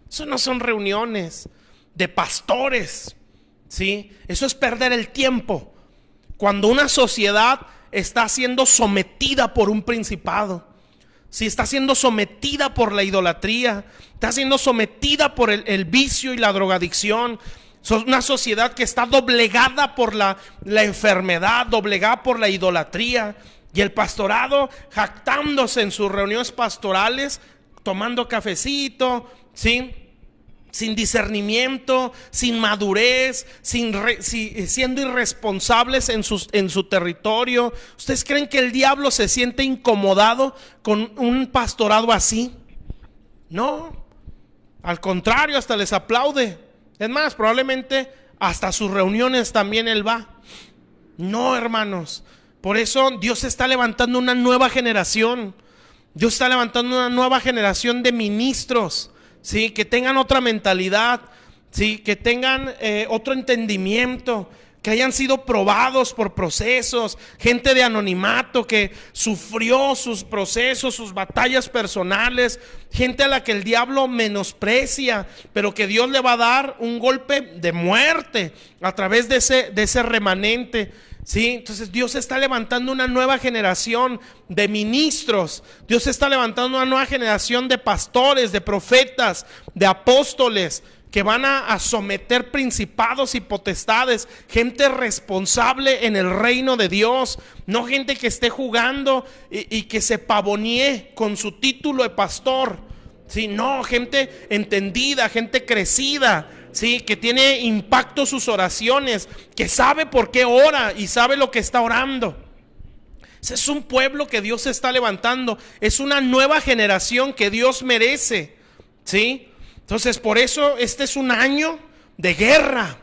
Eso no son reuniones de pastores, ¿sí? Eso es perder el tiempo. Cuando una sociedad está siendo sometida por un principado, si está siendo sometida por la idolatría, está siendo sometida por el vicio y la drogadicción, una sociedad que está doblegada por la enfermedad, doblegada por la idolatría, y el pastorado jactándose en sus reuniones pastorales, tomando cafecito, ¿sí? Sin discernimiento, sin madurez, siendo irresponsables en su territorio. ¿Ustedes creen que el diablo se siente incomodado con un pastorado así? No, al contrario, hasta les aplaude. Es más, probablemente hasta sus reuniones también él va. No, hermanos, por eso Dios está levantando una nueva generación. Dios está levantando una nueva generación de ministros, ¿sí? Que tengan otra mentalidad, ¿sí? Que tengan otro entendimiento, que hayan sido probados por procesos, gente de anonimato que sufrió sus procesos, sus batallas personales, gente a la que el diablo menosprecia, pero que Dios le va a dar un golpe de muerte a través de ese remanente, ¿sí? Entonces Dios está levantando una nueva generación de ministros, Dios está levantando una nueva generación de pastores, de profetas, de apóstoles, que van a someter principados y potestades, gente responsable en el reino de Dios, no gente que esté jugando y que se pavonee con su título de pastor, ¿sí? No, gente entendida, gente crecida, ¿sí? Que tiene impacto sus oraciones, que sabe por qué ora y sabe lo que está orando. Ese es un pueblo que Dios está levantando, es una nueva generación que Dios merece, ¿sí? Entonces, por eso este es un año de guerra,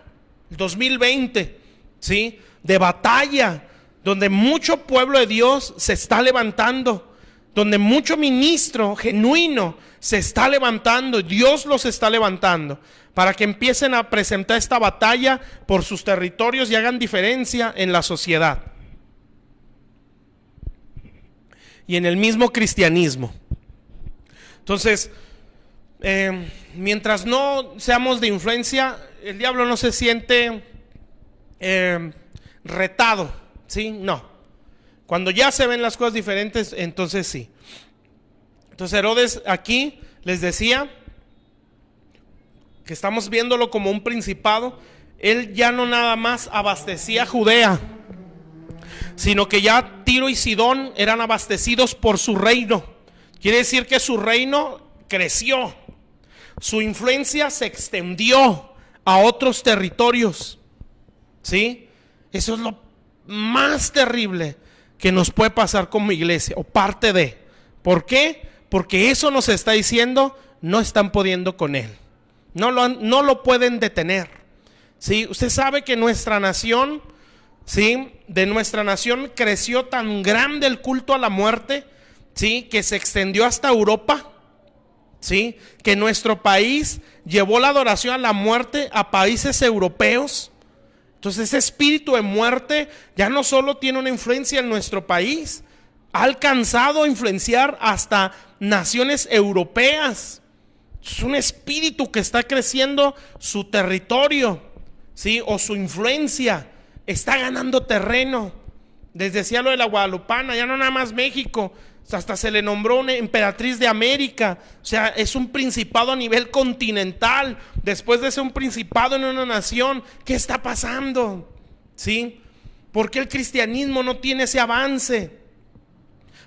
el 2020, ¿sí? De batalla, donde mucho pueblo de Dios se está levantando, donde mucho ministro genuino se está levantando, Dios los está levantando, para que empiecen a presentar esta batalla por sus territorios y hagan diferencia en la sociedad. Y en el mismo cristianismo. Entonces, mientras no seamos de influencia, el diablo no se siente retado, ¿sí? No. Cuando ya se ven las cosas diferentes, entonces sí. Entonces Herodes aquí les decía que estamos viéndolo como un principado. Él ya no nada más abastecía Judea, sino que ya Tiro y Sidón eran abastecidos por su reino. Quiere decir que su reino creció, su influencia se extendió a otros territorios. ¿Sí? Eso es lo más terrible que nos puede pasar como iglesia, o parte de. ¿Por qué? Porque eso nos está diciendo, no están pudiendo con él. No lo pueden detener. ¿Sí? Usted sabe que nuestra nación, ¿sí?, de nuestra nación creció tan grande el culto a la muerte, ¿sí?, que se extendió hasta Europa, ¿sí?, que nuestro país llevó la adoración a la muerte a países europeos. Entonces ese espíritu de muerte ya no solo tiene una influencia en nuestro país, ha alcanzado a influenciar hasta naciones europeas. Es un espíritu que está creciendo su territorio, ¿sí?, o su influencia está ganando terreno. Les decía lo de la Guadalupana, ya no nada más México, hasta se le nombró una emperatriz de América. O sea, es un principado a nivel continental. Después de ser un principado en una nación, ¿qué está pasando? ¿Sí? ¿Por qué el cristianismo no tiene ese avance?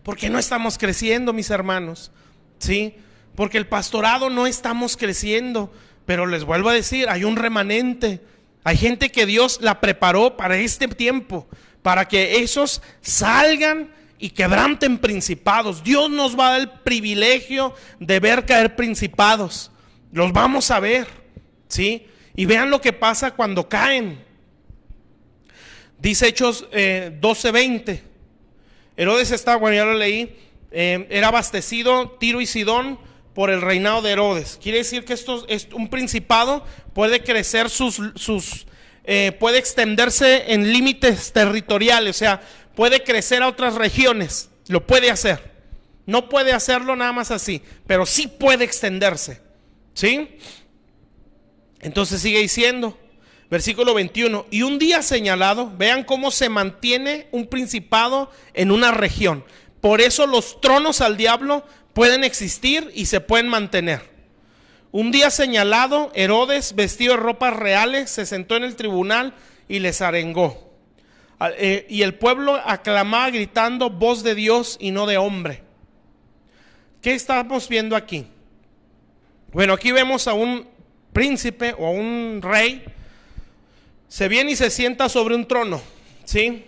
Porque no estamos creciendo, mis hermanos. ¿Sí? Porque el pastorado no estamos creciendo. Pero les vuelvo a decir, hay un remanente. Hay gente que Dios la preparó para este tiempo, para que esos salgan y quebranten principados. Dios nos va a dar el privilegio de ver caer principados. Los vamos a ver, ¿sí? Y vean lo que pasa cuando caen. Dice Hechos 12:20. Herodes estaba, bueno, ya lo leí, era abastecido Tiro y Sidón por el reinado de Herodes. Quiere decir que esto es un principado, puede crecer puede extenderse en límites territoriales, o sea, puede crecer a otras regiones, lo puede hacer. No puede hacerlo nada más así, pero sí puede extenderse, ¿sí? Entonces sigue diciendo, versículo 21, y un día señalado, vean cómo se mantiene un principado en una región. Por eso los tronos al diablo pueden existir y se pueden mantener. Un día señalado, Herodes, vestido de ropas reales, se sentó en el tribunal y les arengó. Y el pueblo aclamaba gritando, voz de Dios y no de hombre. ¿Qué estamos viendo aquí? Bueno, aquí vemos a un príncipe o a un rey. Se viene y se sienta sobre un trono, ¿sí?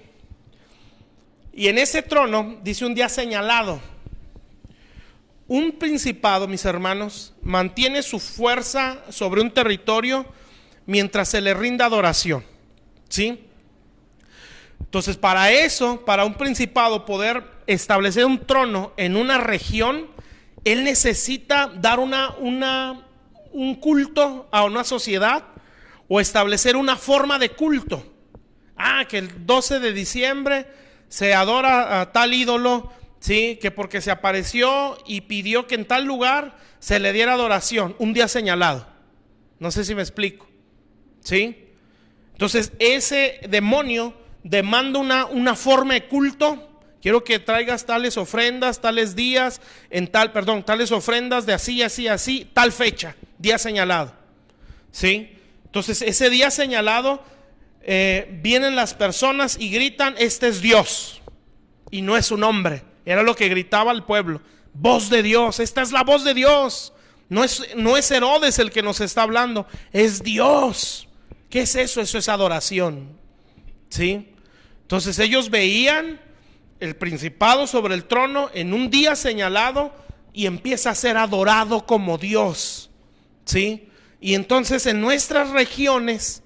Y en ese trono dice un día señalado. Un principado, mis hermanos, mantiene su fuerza sobre un territorio mientras se le rinda adoración, ¿sí? Entonces, para eso, para un principado poder establecer un trono en una región, él necesita dar un culto a una sociedad o establecer una forma de culto. Que el 12 de diciembre se adora a tal ídolo, sí, que porque se apareció y pidió que en tal lugar se le diera adoración, un día señalado. No sé si me explico, ¿sí? Entonces ese demonio demanda una forma de culto. Quiero que traigas tales ofrendas, tales días, tales ofrendas de así, así, así, tal fecha, día señalado, ¿sí? Entonces ese día señalado vienen las personas y gritan, este es Dios y no es un hombre. Era lo que gritaba el pueblo, voz de Dios, esta es la voz de Dios. No es Herodes el que nos está hablando, es Dios. ¿Qué es eso? Eso es adoración, ¿sí? Entonces ellos veían el principado sobre el trono en un día señalado y empieza a ser adorado como Dios, ¿sí? Y entonces en nuestras regiones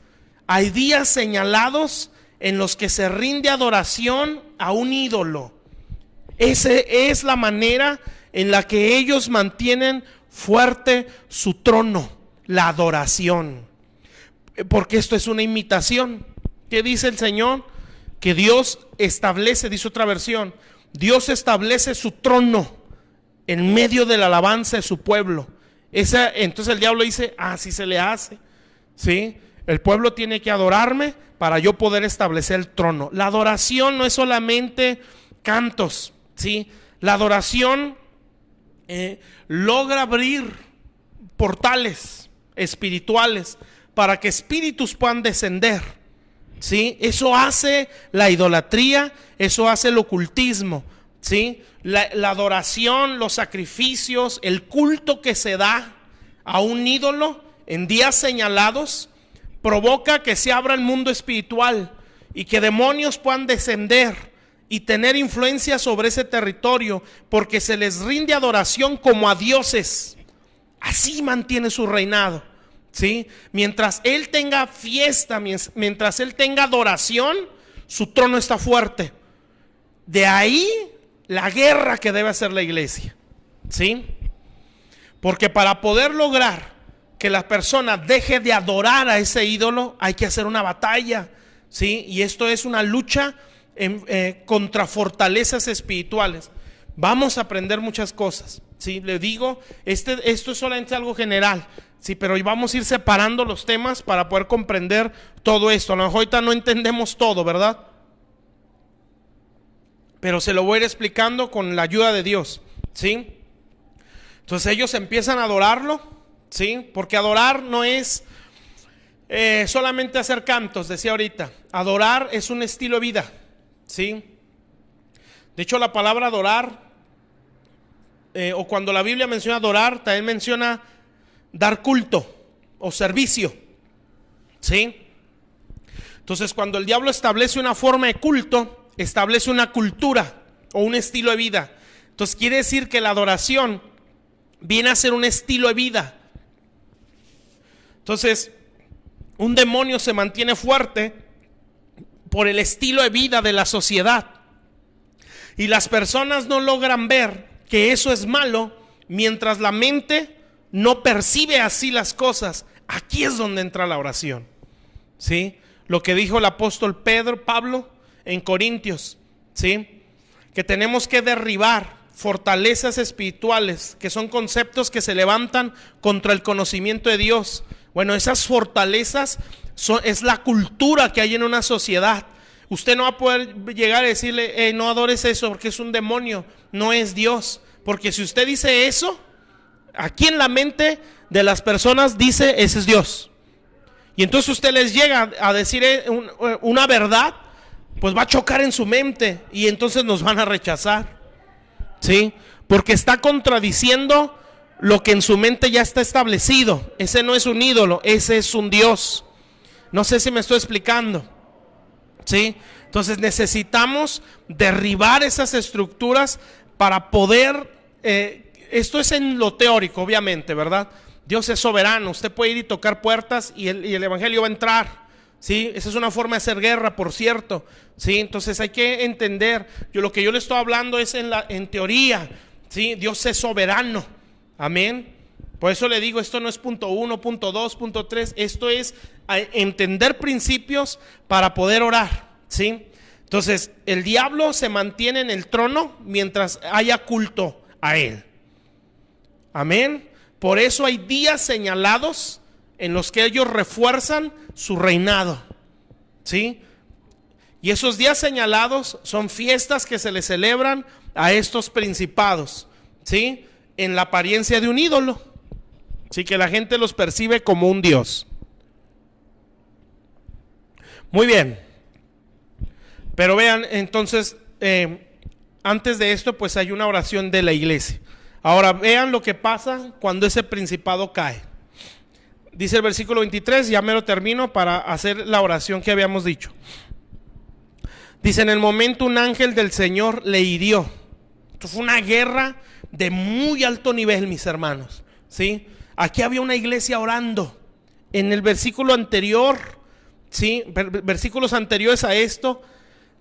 hay días señalados en los que se rinde adoración a un ídolo. Esa es la manera en la que ellos mantienen fuerte su trono, la adoración. Porque esto es una imitación. ¿Qué dice el Señor? Que Dios establece, dice otra versión, Dios establece su trono en medio de la alabanza de su pueblo. Entonces el diablo dice, así se le hace, ¿sí? El pueblo tiene que adorarme para yo poder establecer el trono. La adoración no es solamente cantos, ¿sí? La adoración logra abrir portales espirituales para que espíritus puedan descender, ¿sí? Eso hace la idolatría, eso hace el ocultismo, ¿sí? La adoración, los sacrificios, el culto que se da a un ídolo en días señalados provoca que se abra el mundo espiritual y que demonios puedan descender y tener influencia sobre ese territorio, porque se les rinde adoración como a dioses. Así mantiene su reinado, ¿sí? Mientras él tenga fiesta, mientras él tenga adoración, su trono está fuerte. De ahí la guerra que debe hacer la iglesia, ¿sí? Porque para poder lograr que la persona deje de adorar a ese ídolo, hay que hacer una batalla, ¿sí? Y esto es una lucha contra fortalezas espirituales. Vamos a aprender muchas cosas, ¿sí? Le digo, esto es solamente algo general, ¿sí? Pero vamos a ir separando los temas para poder comprender todo esto. A lo mejor ahorita no entendemos todo, ¿verdad? Pero se lo voy a ir explicando con la ayuda de Dios, ¿sí? Entonces ellos empiezan a adorarlo, ¿sí? Porque adorar no es solamente hacer cantos, decía ahorita. Adorar es un estilo de vida, ¿sí? De hecho, la palabra adorar, o cuando la Biblia menciona adorar, también menciona dar culto o servicio, ¿sí? Entonces, cuando el diablo establece una forma de culto, establece una cultura o un estilo de vida. Entonces, quiere decir que la adoración viene a ser un estilo de vida. Entonces, un demonio se mantiene fuerte por el estilo de vida de la sociedad. Y las personas no logran ver que eso es malo mientras la mente no percibe así las cosas. Aquí es donde entra la oración, ¿sí? Lo que dijo el apóstol Pablo en Corintios, ¿sí? Que tenemos que derribar fortalezas espirituales, que son conceptos que se levantan contra el conocimiento de Dios. Bueno, esas fortalezas es la cultura que hay en una sociedad. Usted no va a poder llegar a decirle, no adores eso porque es un demonio, no es Dios. Porque si usted dice eso, aquí en la mente de las personas dice, ese es Dios. Y entonces usted les llega a decir una verdad, pues va a chocar en su mente y entonces nos van a rechazar, ¿sí? Porque está contradiciendo lo que en su mente ya está establecido. Ese no es un ídolo, ese es un Dios. No sé si me estoy explicando, ¿sí? Entonces necesitamos derribar esas estructuras para poder, esto es en lo teórico, obviamente, ¿verdad? Dios es soberano, usted puede ir y tocar puertas y el evangelio va a entrar, ¿sí? Esa es una forma de hacer guerra, por cierto, ¿sí? Entonces hay que entender, lo que yo le estoy hablando es en teoría, ¿sí? Dios es soberano, amén. Por eso le digo, esto no es punto 1, punto 2, punto 3, esto es entender principios para poder orar, ¿sí? Entonces, el diablo se mantiene en el trono mientras haya culto a él. Amén. Por eso hay días señalados en los que ellos refuerzan su reinado, ¿sí? Y esos días señalados son fiestas que se le celebran a estos principados, ¿sí? En la apariencia de un ídolo, ¿sí? Que la gente los percibe como un dios. Muy bien. Pero vean, entonces, antes de esto, pues hay una oración de la iglesia. Ahora, vean lo que pasa cuando ese principado cae. Dice el versículo 23, ya me lo termino para hacer la oración que habíamos dicho. Dice, en el momento un ángel del Señor le hirió. Esto fue una guerra de muy alto nivel, mis hermanos, ¿sí? Aquí había una iglesia orando. En el versículo anterior, ¿sí? Versículos anteriores a esto,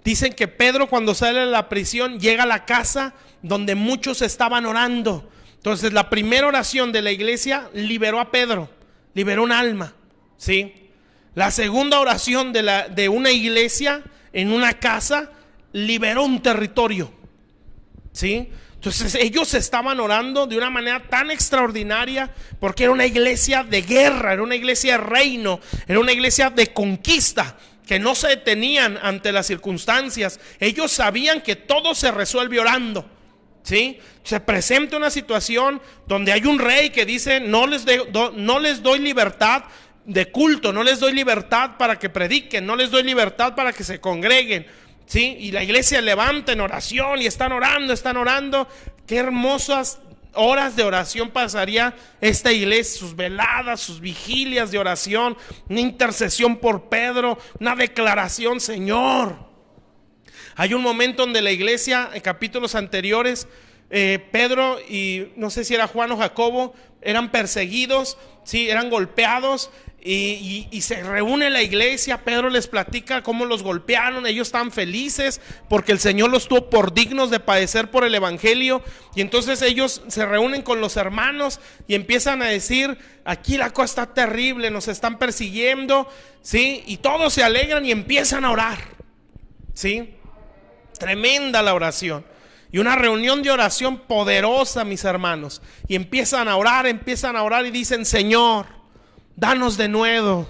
dicen que Pedro, cuando sale de la prisión, llega a la casa donde muchos estaban orando. Entonces la primera oración de la iglesia liberó a Pedro, liberó un alma, ¿sí? La segunda oración de una iglesia en una casa liberó un territorio, ¿sí? Entonces ellos estaban orando de una manera tan extraordinaria porque era una iglesia de guerra, era una iglesia de reino, era una iglesia de conquista, que no se detenían ante las circunstancias. Ellos sabían que todo se resuelve orando, ¿sí? Se presenta una situación donde hay un rey que dice, no les doy libertad de culto, no les doy libertad para que prediquen, no les doy libertad para que se congreguen, ¿sí? Y la iglesia levanta en oración y están orando. Qué hermosas horas de oración pasaría esta iglesia, sus veladas, sus vigilias de oración, una intercesión por Pedro, una declaración, Señor. Hay un momento donde la iglesia, en capítulos anteriores, Pedro y no sé si era Juan o Jacobo, eran perseguidos, sí, eran golpeados, y se reúne la iglesia. Pedro les platica cómo los golpearon. Ellos estaban felices porque el Señor los tuvo por dignos de padecer por el evangelio. Y entonces ellos se reúnen con los hermanos y empiezan a decir, aquí la cosa está terrible, nos están persiguiendo, ¿sí? Y todos se alegran y empiezan a orar, ¿sí? Tremenda la oración. Y una reunión de oración poderosa, mis hermanos. Y empiezan a orar y dicen, Señor, danos de nuevo,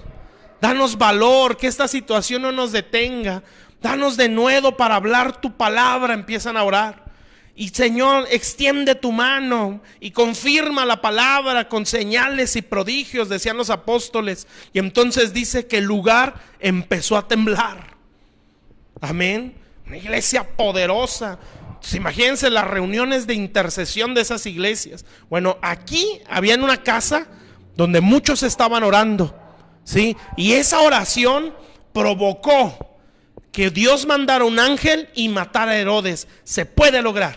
danos valor, que esta situación no nos detenga. Danos de nuevo para hablar tu palabra. Empiezan a orar. Y Señor, extiende tu mano y confirma la palabra con señales y prodigios, decían los apóstoles. Y entonces dice que el lugar empezó a temblar. Amén. Una iglesia poderosa. Imagínense las reuniones de intercesión de esas iglesias. Bueno, aquí había una casa donde muchos estaban orando, ¿sí? Y esa oración provocó que Dios mandara un ángel y matara a Herodes. Se puede lograr,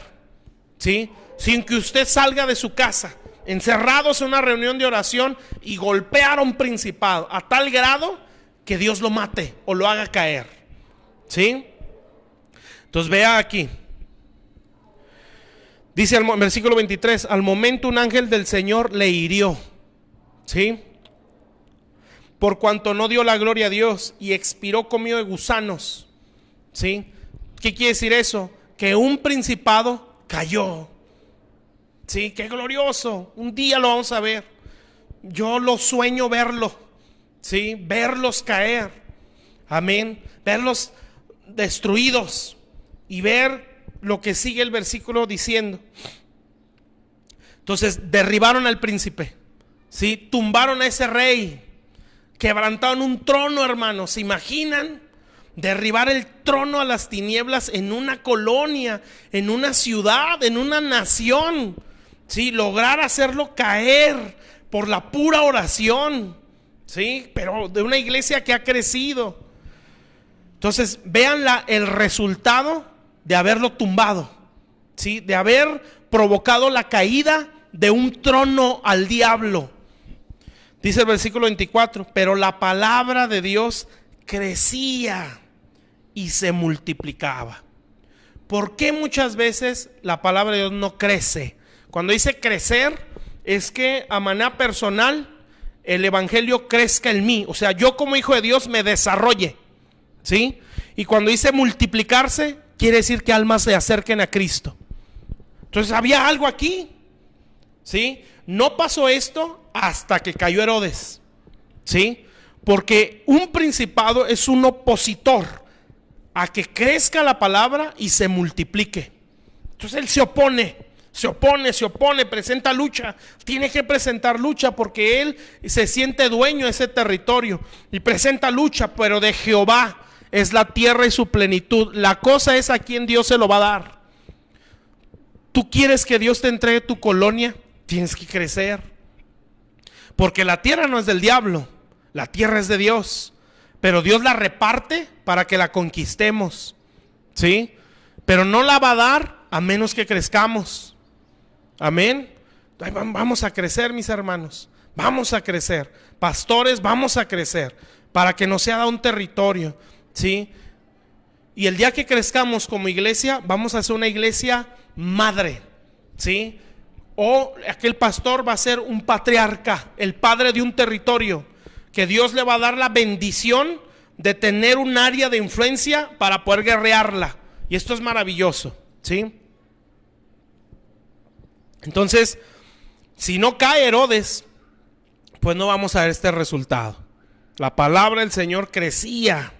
¿sí? Sin que usted salga de su casa, encerrados en una reunión de oración y golpear a un principado a tal grado que Dios lo mate o lo haga caer, ¿sí? Entonces vea aquí. Dice el versículo 23, al momento un ángel del Señor le hirió, ¿sí? Por cuanto no dio la gloria a Dios y expiró comido de gusanos, ¿sí? ¿Qué quiere decir eso? Que un principado cayó, ¿sí? Qué glorioso, un día lo vamos a ver. Yo lo sueño verlo, ¿sí? Verlos caer, amén, verlos destruidos y ver lo que sigue el versículo diciendo. Entonces derribaron al príncipe, ¿sí? Tumbaron a ese rey, quebrantaron un trono, hermanos. ¿Se imaginan? Derribar el trono a las tinieblas en una colonia, en una ciudad, en una nación, ¿sí? Lograr hacerlo caer por la pura oración, ¿sí? Pero de una iglesia que ha crecido. Entonces vean el resultado de haberlo tumbado, ¿sí? De haber provocado la caída de un trono al diablo. Dice el versículo 24, pero la palabra de Dios crecía y se multiplicaba. ¿Por qué muchas veces la palabra de Dios no crece? Cuando dice crecer, es que a manera personal el evangelio crezca en mí. O sea, yo como hijo de Dios me desarrolle, ¿sí? Y cuando dice multiplicarse, quiere decir que almas se acerquen a Cristo. Entonces había algo aquí, ¿sí? No pasó esto hasta que cayó Herodes, ¿sí? Porque un principado es un opositor a que crezca la palabra y se multiplique. Entonces él se opone, presenta lucha. Tiene que presentar lucha porque él se siente dueño de ese territorio y presenta lucha, pero de Jehová es la tierra y su plenitud. La cosa es a quién Dios se lo va a dar. ¿Tú quieres que Dios te entregue tu colonia? Tienes que crecer. Porque la tierra no es del diablo, la tierra es de Dios. Pero Dios la reparte para que la conquistemos, ¿sí? Pero no la va a dar a menos que crezcamos. Amén. Vamos a crecer, mis hermanos. Vamos a crecer. Pastores, vamos a crecer para que nos sea dado un territorio, ¿sí? Y el día que crezcamos como iglesia, vamos a ser una iglesia madre, ¿sí? O aquel pastor va a ser un patriarca, el padre de un territorio, que Dios le va a dar la bendición de tener un área de influencia para poder guerrearla. Y esto es maravilloso, ¿sí? Entonces, si no cae Herodes, pues no vamos a ver este resultado. La palabra del Señor crecía,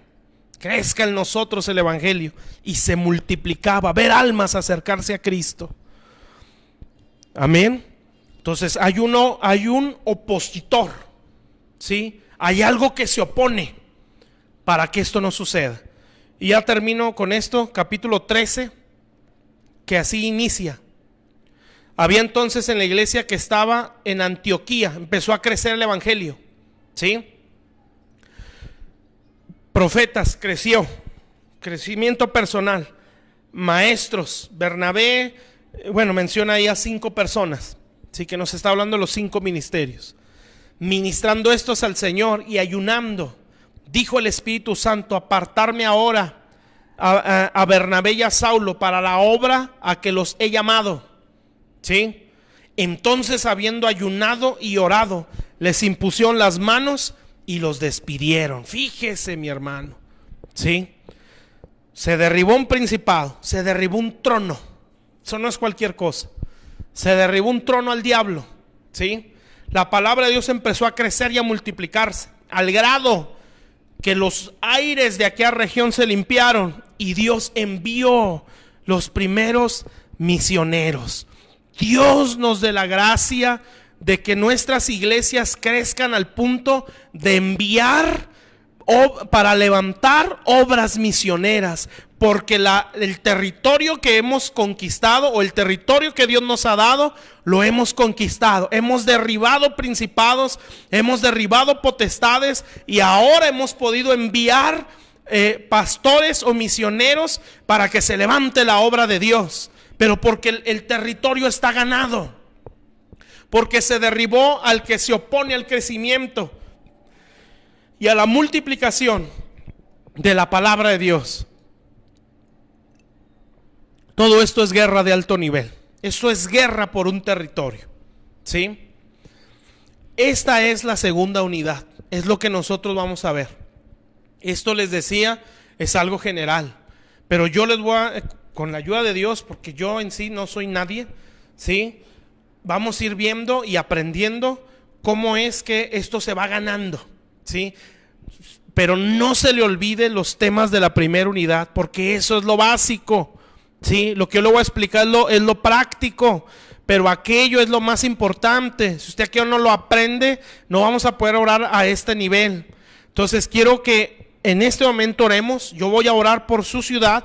crezca en nosotros el evangelio, y se multiplicaba, ver almas acercarse a Cristo. Amén. Entonces hay un opositor, ¿sí? Hay algo que se opone para que esto no suceda. Y ya termino con esto, capítulo 13, que así inicia. Había entonces en la iglesia que estaba en Antioquía, empezó a crecer el evangelio, ¿sí? Profetas, creció, crecimiento personal, maestros, Bernabé, bueno, menciona ahí a 5 personas, así que nos está hablando de los 5 ministerios. Ministrando estos al Señor y ayunando, dijo el Espíritu Santo: apartarme ahora a Bernabé y a Saulo para la obra a que los he llamado. ¿Sí? Entonces, habiendo ayunado y orado, les impusieron las manos y los despidieron. Fíjese, mi hermano, ¿sí? Se derribó un principado, se derribó un trono. Eso no es cualquier cosa. Se derribó un trono al diablo, ¿sí? La palabra de Dios empezó a crecer y a multiplicarse, al grado que los aires de aquella región se limpiaron y Dios envió los primeros misioneros. Dios nos dé la gracia de que nuestras iglesias crezcan al punto de enviar para levantar obras misioneras, porque el territorio que hemos conquistado, o el territorio que Dios nos ha dado, lo hemos conquistado. Hemos derribado principados, hemos derribado potestades, y ahora hemos podido enviar pastores o misioneros para que se levante la obra de Dios. Pero porque el territorio está ganado, porque se derribó al que se opone al crecimiento y a la multiplicación de la palabra de Dios. Todo esto es guerra de alto nivel. Esto es guerra por un territorio, ¿sí? Esta es la segunda unidad. Es lo que nosotros vamos a ver. Esto, les decía, es algo general, pero yo les voy a, con la ayuda de Dios, porque yo en sí no soy nadie, ¿sí? Vamos a ir viendo y aprendiendo cómo es que esto se va ganando, ¿sí? Pero no se le olvide los temas de la primera unidad, porque eso es lo básico, ¿sí? Lo que yo le voy a explicar es lo práctico, pero aquello es lo más importante. Si usted aquello no lo aprende, no vamos a poder orar a este nivel. Entonces quiero que en este momento oremos. Yo voy a orar por su ciudad,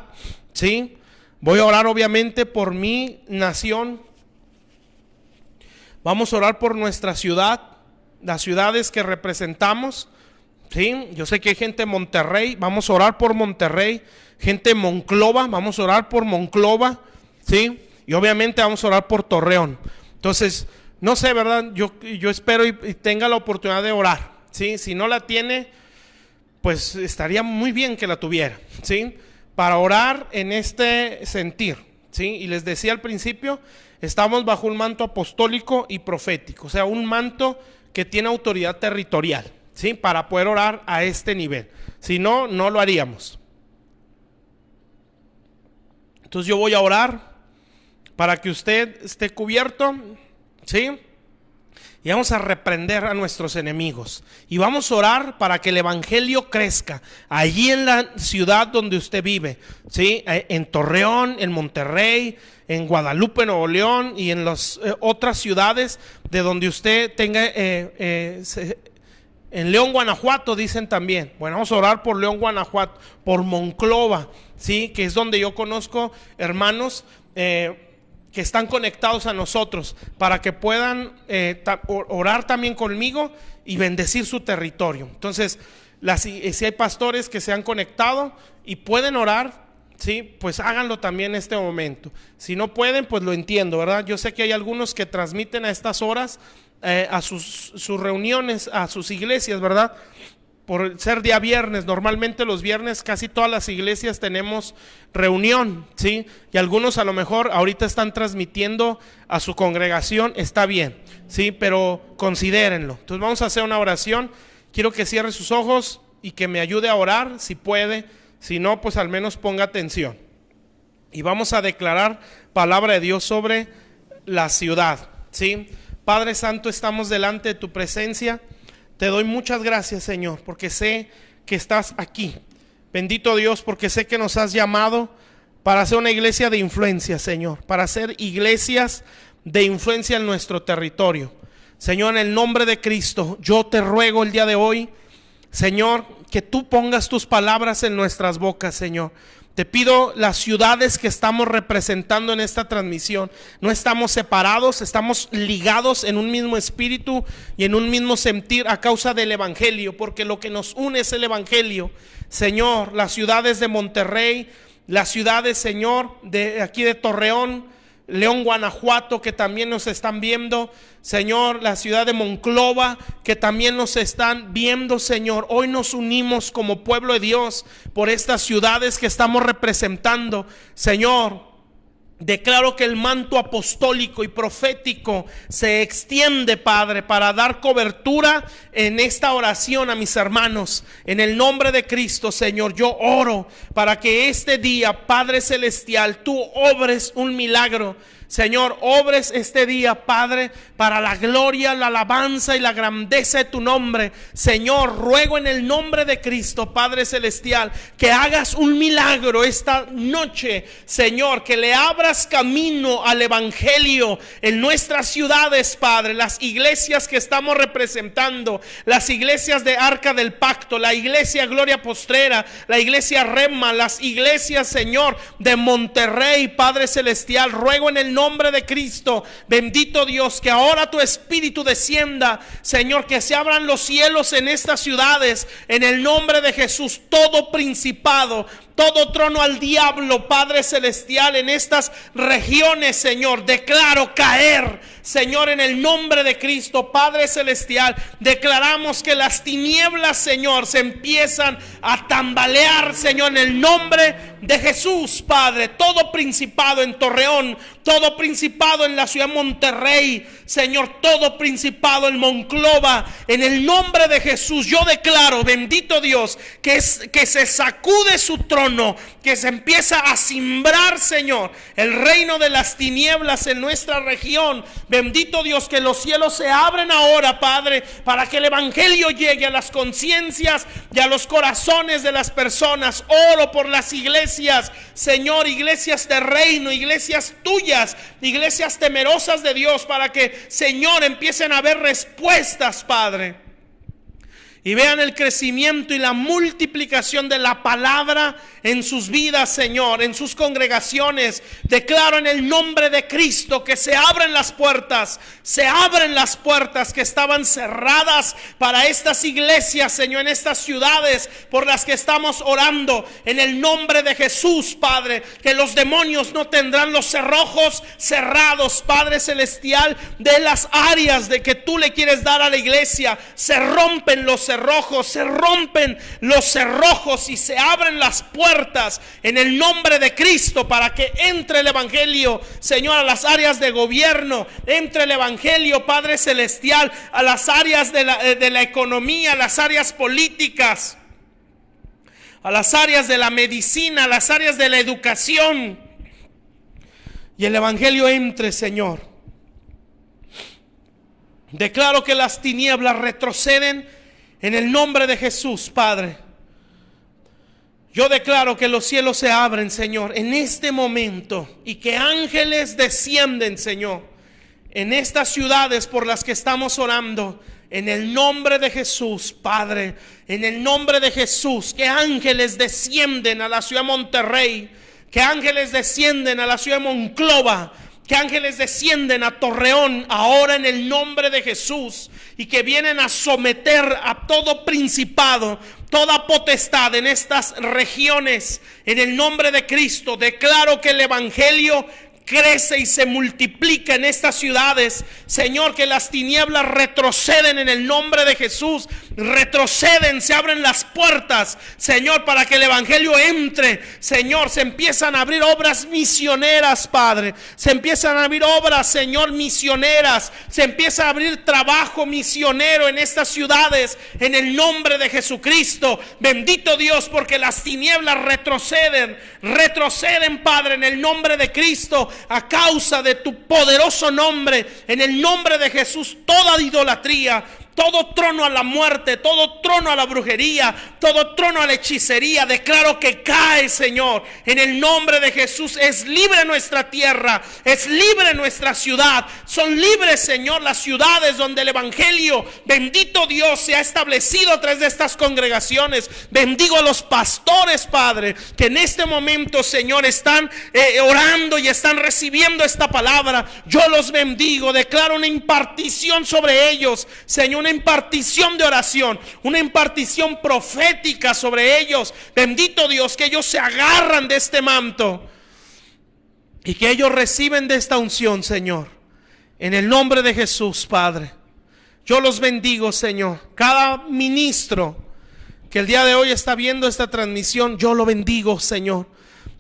¿sí? Voy a orar obviamente por mi nación. Vamos a orar por nuestra ciudad, las ciudades que representamos, ¿sí? Yo sé que hay gente en Monterrey, vamos a orar por Monterrey. Gente en Monclova, vamos a orar por Monclova, ¿sí? Y obviamente vamos a orar por Torreón. Entonces, no sé, ¿verdad? Yo espero y tenga la oportunidad de orar, ¿sí? Si no la tiene, pues estaría muy bien que la tuviera, ¿sí? Para orar en este sentir, ¿sí? Y les decía al principio, estamos bajo un manto apostólico y profético, o sea, un manto que tiene autoridad territorial, ¿sí? Para poder orar a este nivel. Si no, no lo haríamos. Entonces yo voy a orar para que usted esté cubierto, ¿sí? Y vamos a reprender a nuestros enemigos. Y vamos a orar para que el evangelio crezca allí en la ciudad donde usted vive, ¿sí? En Torreón, en Monterrey, en Guadalupe, Nuevo León, y en las otras ciudades de donde usted tenga, en León, Guanajuato, dicen también. Bueno, vamos a orar por León, Guanajuato, por Monclova, ¿sí? Que es donde yo conozco hermanos que están conectados a nosotros, para que puedan orar también conmigo y bendecir su territorio. Entonces, si hay pastores que se han conectado y pueden orar, ¿sí? Pues háganlo también en este momento. Si no pueden, pues lo entiendo, ¿verdad? Yo sé que hay algunos que transmiten a estas horas a sus reuniones, a sus iglesias, ¿verdad? Por ser día viernes, normalmente los viernes casi todas las iglesias tenemos reunión, ¿sí? Y algunos a lo mejor ahorita están transmitiendo a su congregación, está bien, ¿sí? Pero considérenlo. Entonces vamos a hacer una oración. Quiero que cierre sus ojos y que me ayude a orar, si puede. Si no, pues al menos ponga atención. Y vamos a declarar palabra de Dios sobre la ciudad, ¿sí? Padre Santo, estamos delante de tu presencia. Te doy muchas gracias, Señor, porque sé que estás aquí. Bendito Dios, porque sé que nos has llamado para ser una iglesia de influencia, Señor, para ser iglesias de influencia en nuestro territorio. Señor, en el nombre de Cristo, yo te ruego el día de hoy, Señor, que tú pongas tus palabras en nuestras bocas, Señor. Te pido las ciudades que estamos representando en esta transmisión. No estamos separados, estamos ligados en un mismo espíritu y en un mismo sentir a causa del evangelio, porque lo que nos une es el evangelio. Señor, las ciudades de Monterrey, las ciudades, Señor, de aquí de Torreón, León, Guanajuato, que también nos están viendo, Señor, la ciudad de Monclova, que también nos están viendo, Señor. Hoy nos unimos como pueblo de Dios por estas ciudades que estamos representando, Señor. Declaro que el manto apostólico y profético se extiende, Padre, para dar cobertura en esta oración a mis hermanos. En el nombre de Cristo, Señor, yo oro para que este día, Padre Celestial, tú obres un milagro. Señor, obres este día, Padre, para la gloria, la alabanza y la grandeza de tu nombre. Señor, ruego en el nombre de Cristo, Padre Celestial, que hagas un milagro esta noche, Señor, que le abras camino al evangelio en nuestras ciudades, Padre, las iglesias que estamos representando, las iglesias de Arca del Pacto, la iglesia Gloria Postrera, la iglesia Rema, las iglesias, Señor, de Monterrey, Padre Celestial. Ruego en el nombre de Cristo, bendito Dios, que ahora tu espíritu descienda, Señor, que se abran los cielos en estas ciudades, en el nombre de Jesús. Todo principado, todo trono al diablo, Padre Celestial, en estas regiones, Señor, declaro caer, Señor, en el nombre de Cristo, Padre Celestial. Declaramos que las tinieblas, Señor, se empiezan a tambalear, Señor, en el nombre de Jesús, Padre. Todo principado en Torreón, todo principado en la ciudad de Monterrey, Señor, todo principado en Monclova, en el nombre de Jesús, yo declaro, bendito Dios, que se sacude su trono, que se empieza a cimbrar, Señor, el reino de las tinieblas en nuestra región. Bendito Dios, que los cielos se abren ahora, Padre, para que el evangelio llegue a las conciencias y a los corazones de las personas. Oro por las iglesias, Señor, iglesias de reino, iglesias tuyas, iglesias temerosas de Dios, para que, Señor, empiecen a haber respuestas, Padre, y vean el crecimiento y la multiplicación de la palabra en sus vidas, Señor, en sus congregaciones. Declaro en el nombre de Cristo que se abren las puertas que estaban cerradas para estas iglesias, Señor, en estas ciudades por las que estamos orando. En el nombre de Jesús, Padre, que los demonios no tendrán los cerrojos cerrados, Padre Celestial, de las áreas de que tú le quieres dar a la iglesia. Se rompen los cerrojos, y se abren las puertas en el nombre de Cristo para que entre el evangelio, Señor, a las áreas de gobierno, entre el evangelio, Padre Celestial, a las áreas de la economía, a las áreas políticas, a las áreas de la medicina, a las áreas de la educación, y el evangelio entre, Señor. Declaro que las tinieblas retroceden en el nombre de Jesús, Padre. Yo declaro que los cielos se abren, Señor, en este momento, y que ángeles descienden, Señor, en estas ciudades por las que estamos orando. En el nombre de Jesús, Padre, en el nombre de Jesús, que ángeles descienden a la ciudad de Monterrey, que ángeles descienden a la ciudad de Monclova, que ángeles descienden a Torreón ahora en el nombre de Jesús, y que vienen a someter a todo principado, toda potestad en estas regiones. En el nombre de Cristo declaro que el evangelio crece y se multiplica en estas ciudades, Señor, que las tinieblas retroceden en el nombre de Jesús, retroceden, se abren las puertas, Señor, para que el evangelio entre, Señor. Se empiezan a abrir obras misioneras, Padre, se empiezan a abrir obras, Señor, misioneras, se empieza a abrir trabajo misionero en estas ciudades, en el nombre de Jesucristo. Bendito Dios, porque las tinieblas retroceden, Padre, en el nombre de Cristo, a causa de tu poderoso nombre. En el nombre de Jesús, toda idolatría, todo trono a la muerte, todo trono trono a la brujería, todo trono a la hechicería, declaro que cae, Señor, en el nombre de Jesús. Es libre nuestra tierra, es libre nuestra ciudad, son libres, Señor, las ciudades donde el evangelio, bendito Dios, se ha establecido a través de estas congregaciones. Bendigo a los pastores, Padre, que en este momento, Señor, están orando y están recibiendo esta palabra. Yo los bendigo, declaro una impartición sobre ellos, Señor, una impartición de oración, una impartición profética sobre ellos. Bendito Dios, que ellos se agarran de este manto y que ellos reciben de esta unción, Señor, en el nombre de Jesús, Padre. Yo los bendigo, Señor. Cada ministro que el día de hoy está viendo esta transmisión, yo lo bendigo, Señor.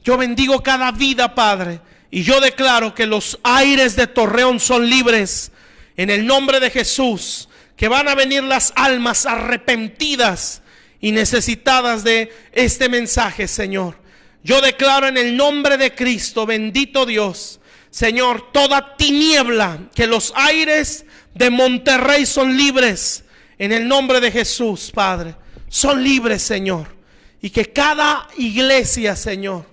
Yo bendigo cada vida, Padre, y yo declaro que los aires de Torreón son libres en el nombre de Jesús, que van a venir las almas arrepentidas y necesitadas de este mensaje, Señor. Yo declaro en el nombre de Cristo, bendito Dios, Señor, toda tiniebla, que los aires de Monterrey son libres en el nombre de Jesús, Padre. Son libres, Señor. Y que cada iglesia, Señor,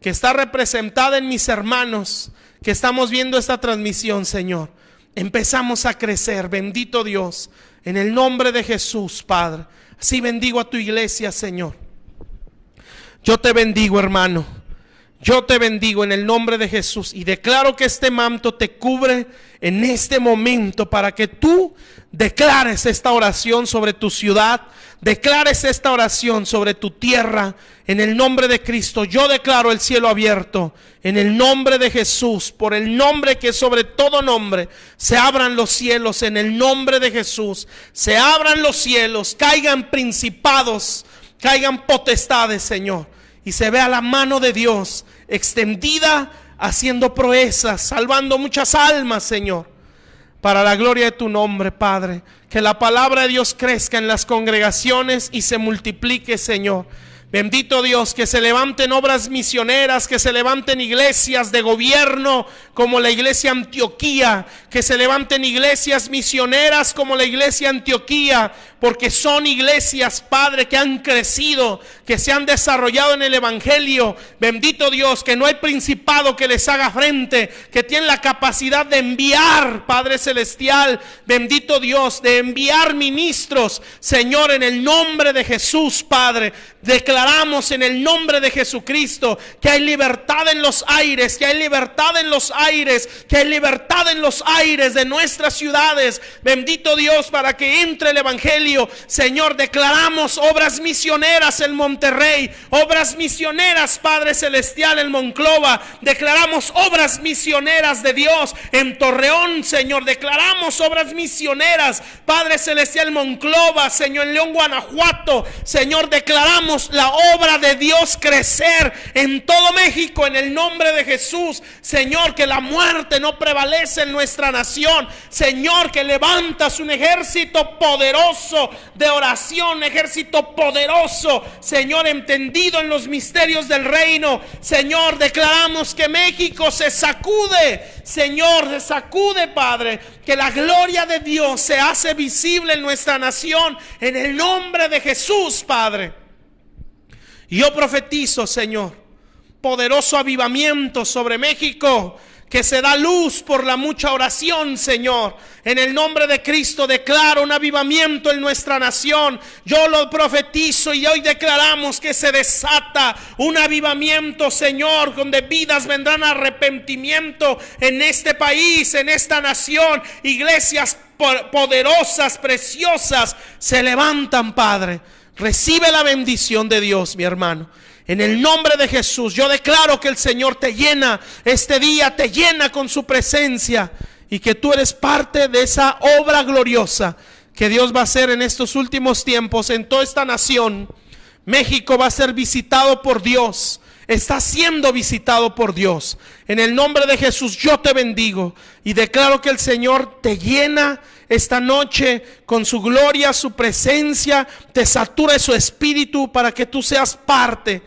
que está representada en mis hermanos, que estamos viendo esta transmisión, Señor, empezamos a crecer, bendito Dios, en el nombre de Jesús, Padre. Así bendigo a tu iglesia, Señor. Yo te bendigo, hermano. Yo te bendigo en el nombre de Jesús y declaro que este manto te cubre en este momento para que tú declares esta oración sobre tu ciudad, declares esta oración sobre tu tierra en el nombre de Cristo. Yo declaro el cielo abierto en el nombre de Jesús, por el nombre que sobre todo nombre. Se abran los cielos en el nombre de Jesús, se abran los cielos, caigan principados, caigan potestades, Señor, y se vea la mano de Dios extendida, haciendo proezas, salvando muchas almas, Señor, para la gloria de tu nombre, Padre. Que la palabra de Dios crezca en las congregaciones y se multiplique, Señor. Bendito Dios, que se levanten obras misioneras, que se levanten iglesias de gobierno como la iglesia Antioquía, que se levanten iglesias misioneras como la iglesia Antioquía, porque son iglesias, Padre, que han crecido, que se han desarrollado en el evangelio. Bendito Dios, que no hay principado que les haga frente, que tienen la capacidad de enviar, Padre celestial, bendito Dios, de enviar ministros, Señor, en el nombre de Jesús, Padre. Declaramos en el nombre de Jesucristo que hay libertad en los aires, que hay libertad en los aires, que hay libertad en los aires de nuestras ciudades. Bendito Dios, para que entre el evangelio. Señor, declaramos obras misioneras en Monterrey, obras misioneras, Padre celestial, en Monclova. Declaramos obras misioneras de Dios en Torreón, Señor. Declaramos obras misioneras, Padre celestial, en Monclova, Señor, en León, Guanajuato. Señor, declaramos la obra de Dios crecer en todo México en el nombre de Jesús. Señor, que la muerte no prevalece en nuestra nación. Señor, que levantas un ejército poderoso de oración, ejército poderoso, Señor, entendido en los misterios del reino. Señor, declaramos que México se sacude, Señor, se sacude, Padre, que la gloria de Dios se hace visible en nuestra nación en el nombre de Jesús, Padre. Y yo profetizo, Señor, poderoso avivamiento sobre México, que se da luz por la mucha oración, Señor. En el nombre de Cristo declaro un avivamiento en nuestra nación. Yo lo profetizo y hoy declaramos que se desata un avivamiento, Señor, donde vidas vendrán a arrepentimiento en este país, en esta nación. Iglesias poderosas, preciosas, se levantan, Padre. Recibe la bendición de Dios, mi hermano. En el nombre de Jesús, yo declaro que el Señor te llena este día, te llena con su presencia, y que tú eres parte de esa obra gloriosa que Dios va a hacer en estos últimos tiempos en toda esta nación. México va a ser visitado por Dios. Está siendo visitado por Dios. En el nombre de Jesús yo te bendigo y declaro que el Señor te llena esta noche con su gloria, su presencia, te satura su espíritu para que tú seas parte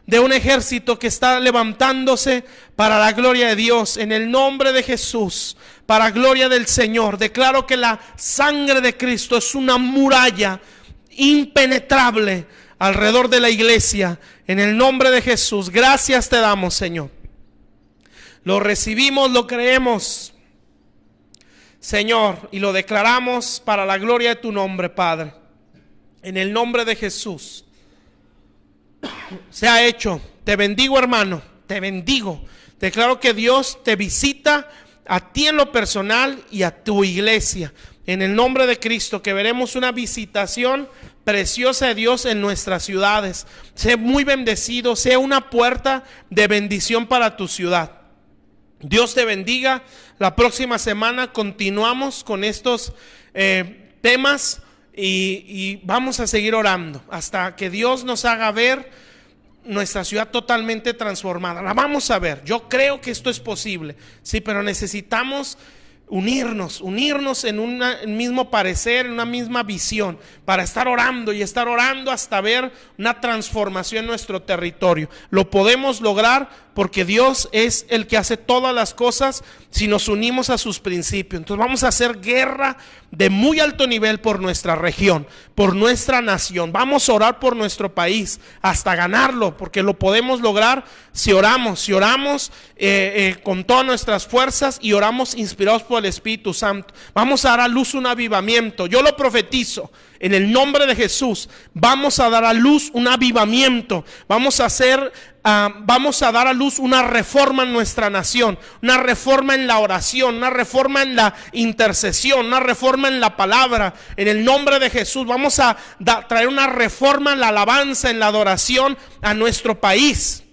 de un ejército que está levantándose para la gloria de Dios. En el nombre de Jesús, para gloria del Señor, declaro que la sangre de Cristo es una muralla impenetrable alrededor de la iglesia. En el nombre de Jesús, gracias te damos, Señor. Lo recibimos, lo creemos, Señor, y lo declaramos para la gloria de tu nombre, Padre. En el nombre de Jesús. Se ha hecho. Te bendigo, hermano. Te bendigo. Declaro que Dios te visita a ti en lo personal y a tu iglesia. En el nombre de Cristo, que veremos una visitación preciosa de Dios en nuestras ciudades. Sé muy bendecido. Sea una puerta de bendición para tu ciudad. Dios te bendiga. La próxima semana continuamos con estos temas y vamos a seguir orando hasta que Dios nos haga ver nuestra ciudad totalmente transformada. La vamos a ver. Yo creo que esto es posible, sí, pero necesitamos unirnos en un mismo parecer, en una misma visión, para estar orando y estar orando hasta ver una transformación en nuestro territorio. Lo podemos lograr porque Dios es el que hace todas las cosas si nos unimos a sus principios. Entonces vamos a hacer guerra de muy alto nivel por nuestra región, por nuestra nación. Vamos a orar por nuestro país hasta ganarlo, porque lo podemos lograr si oramos con todas nuestras fuerzas y oramos inspirados por el Espíritu Santo. Vamos a dar a luz un avivamiento. Yo lo profetizo en el nombre de Jesús. Vamos a dar a luz un avivamiento. Vamos a dar a luz una reforma en nuestra nación, una reforma en la oración, una reforma en la intercesión, una reforma en la palabra. En el nombre de Jesús vamos a traer una reforma en la alabanza, en la adoración a nuestro país.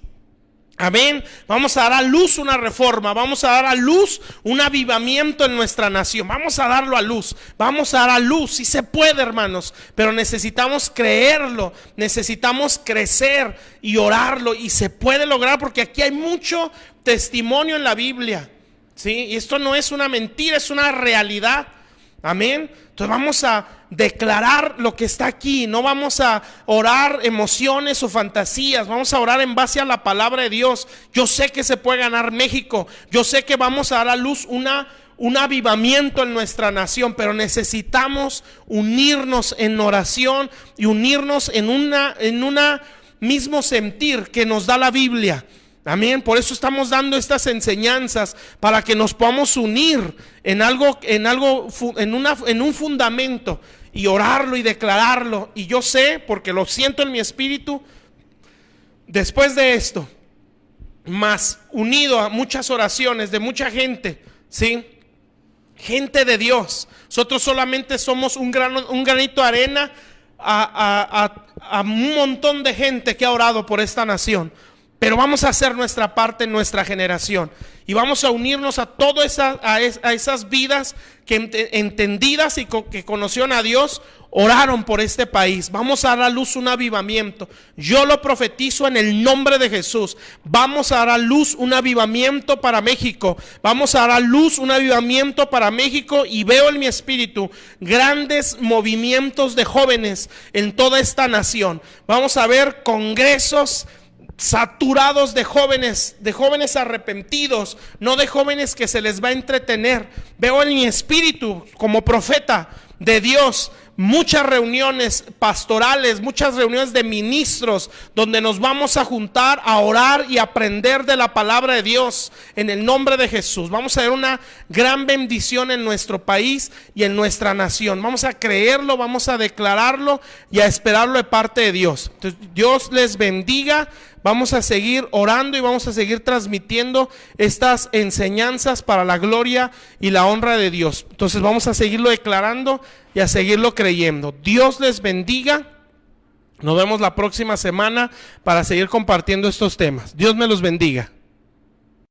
Amén. Vamos a dar a luz una reforma, vamos a dar a luz un avivamiento en nuestra nación. Vamos a darlo a luz, vamos a dar a luz. Sí se puede, hermanos, pero necesitamos creerlo, necesitamos crecer y orarlo, y se puede lograr porque aquí hay mucho testimonio en la Biblia, ¿sí? Y esto no es una mentira, es una realidad. Amén. Entonces vamos a declarar lo que está aquí. No vamos a orar emociones o fantasías. Vamos a orar en base a la palabra de Dios. Yo sé que se puede ganar México. Yo sé que vamos a dar a luz un avivamiento en nuestra nación, pero necesitamos unirnos en oración y unirnos en una mismo sentir que nos da la Biblia. Amén. Por eso estamos dando estas enseñanzas, para que nos podamos unir en un fundamento y orarlo y declararlo. Y yo sé, porque lo siento en mi espíritu, después de esto, más unido a muchas oraciones de mucha gente, ¿sí? Gente de Dios. Nosotros solamente somos un granito de arena a un montón de gente que ha orado por esta nación. Pero vamos a hacer nuestra parte en nuestra generación y vamos a unirnos a todas esas vidas que entendidas y que conocieron a Dios, oraron por este país. Vamos a dar a luz un avivamiento. Yo lo profetizo en el nombre de Jesús. Vamos a dar a luz un avivamiento para México. Vamos a dar a luz un avivamiento para México, y veo en mi espíritu grandes movimientos de jóvenes en toda esta nación. Vamos a ver congresos saturados de jóvenes arrepentidos, no de jóvenes que se les va a entretener. Veo en mi espíritu, como profeta de Dios, muchas reuniones pastorales, muchas reuniones de ministros, donde nos vamos a juntar a orar y aprender de la palabra de Dios en el nombre de Jesús. Vamos a ver una gran bendición en nuestro país y en nuestra nación. Vamos a creerlo, vamos a declararlo y a esperarlo de parte de Dios. Entonces, Dios les bendiga. Vamos a seguir orando y vamos a seguir transmitiendo estas enseñanzas para la gloria y la honra de Dios. Entonces vamos a seguirlo declarando y a seguirlo creyendo. Dios les bendiga. Nos vemos la próxima semana para seguir compartiendo estos temas. Dios me los bendiga.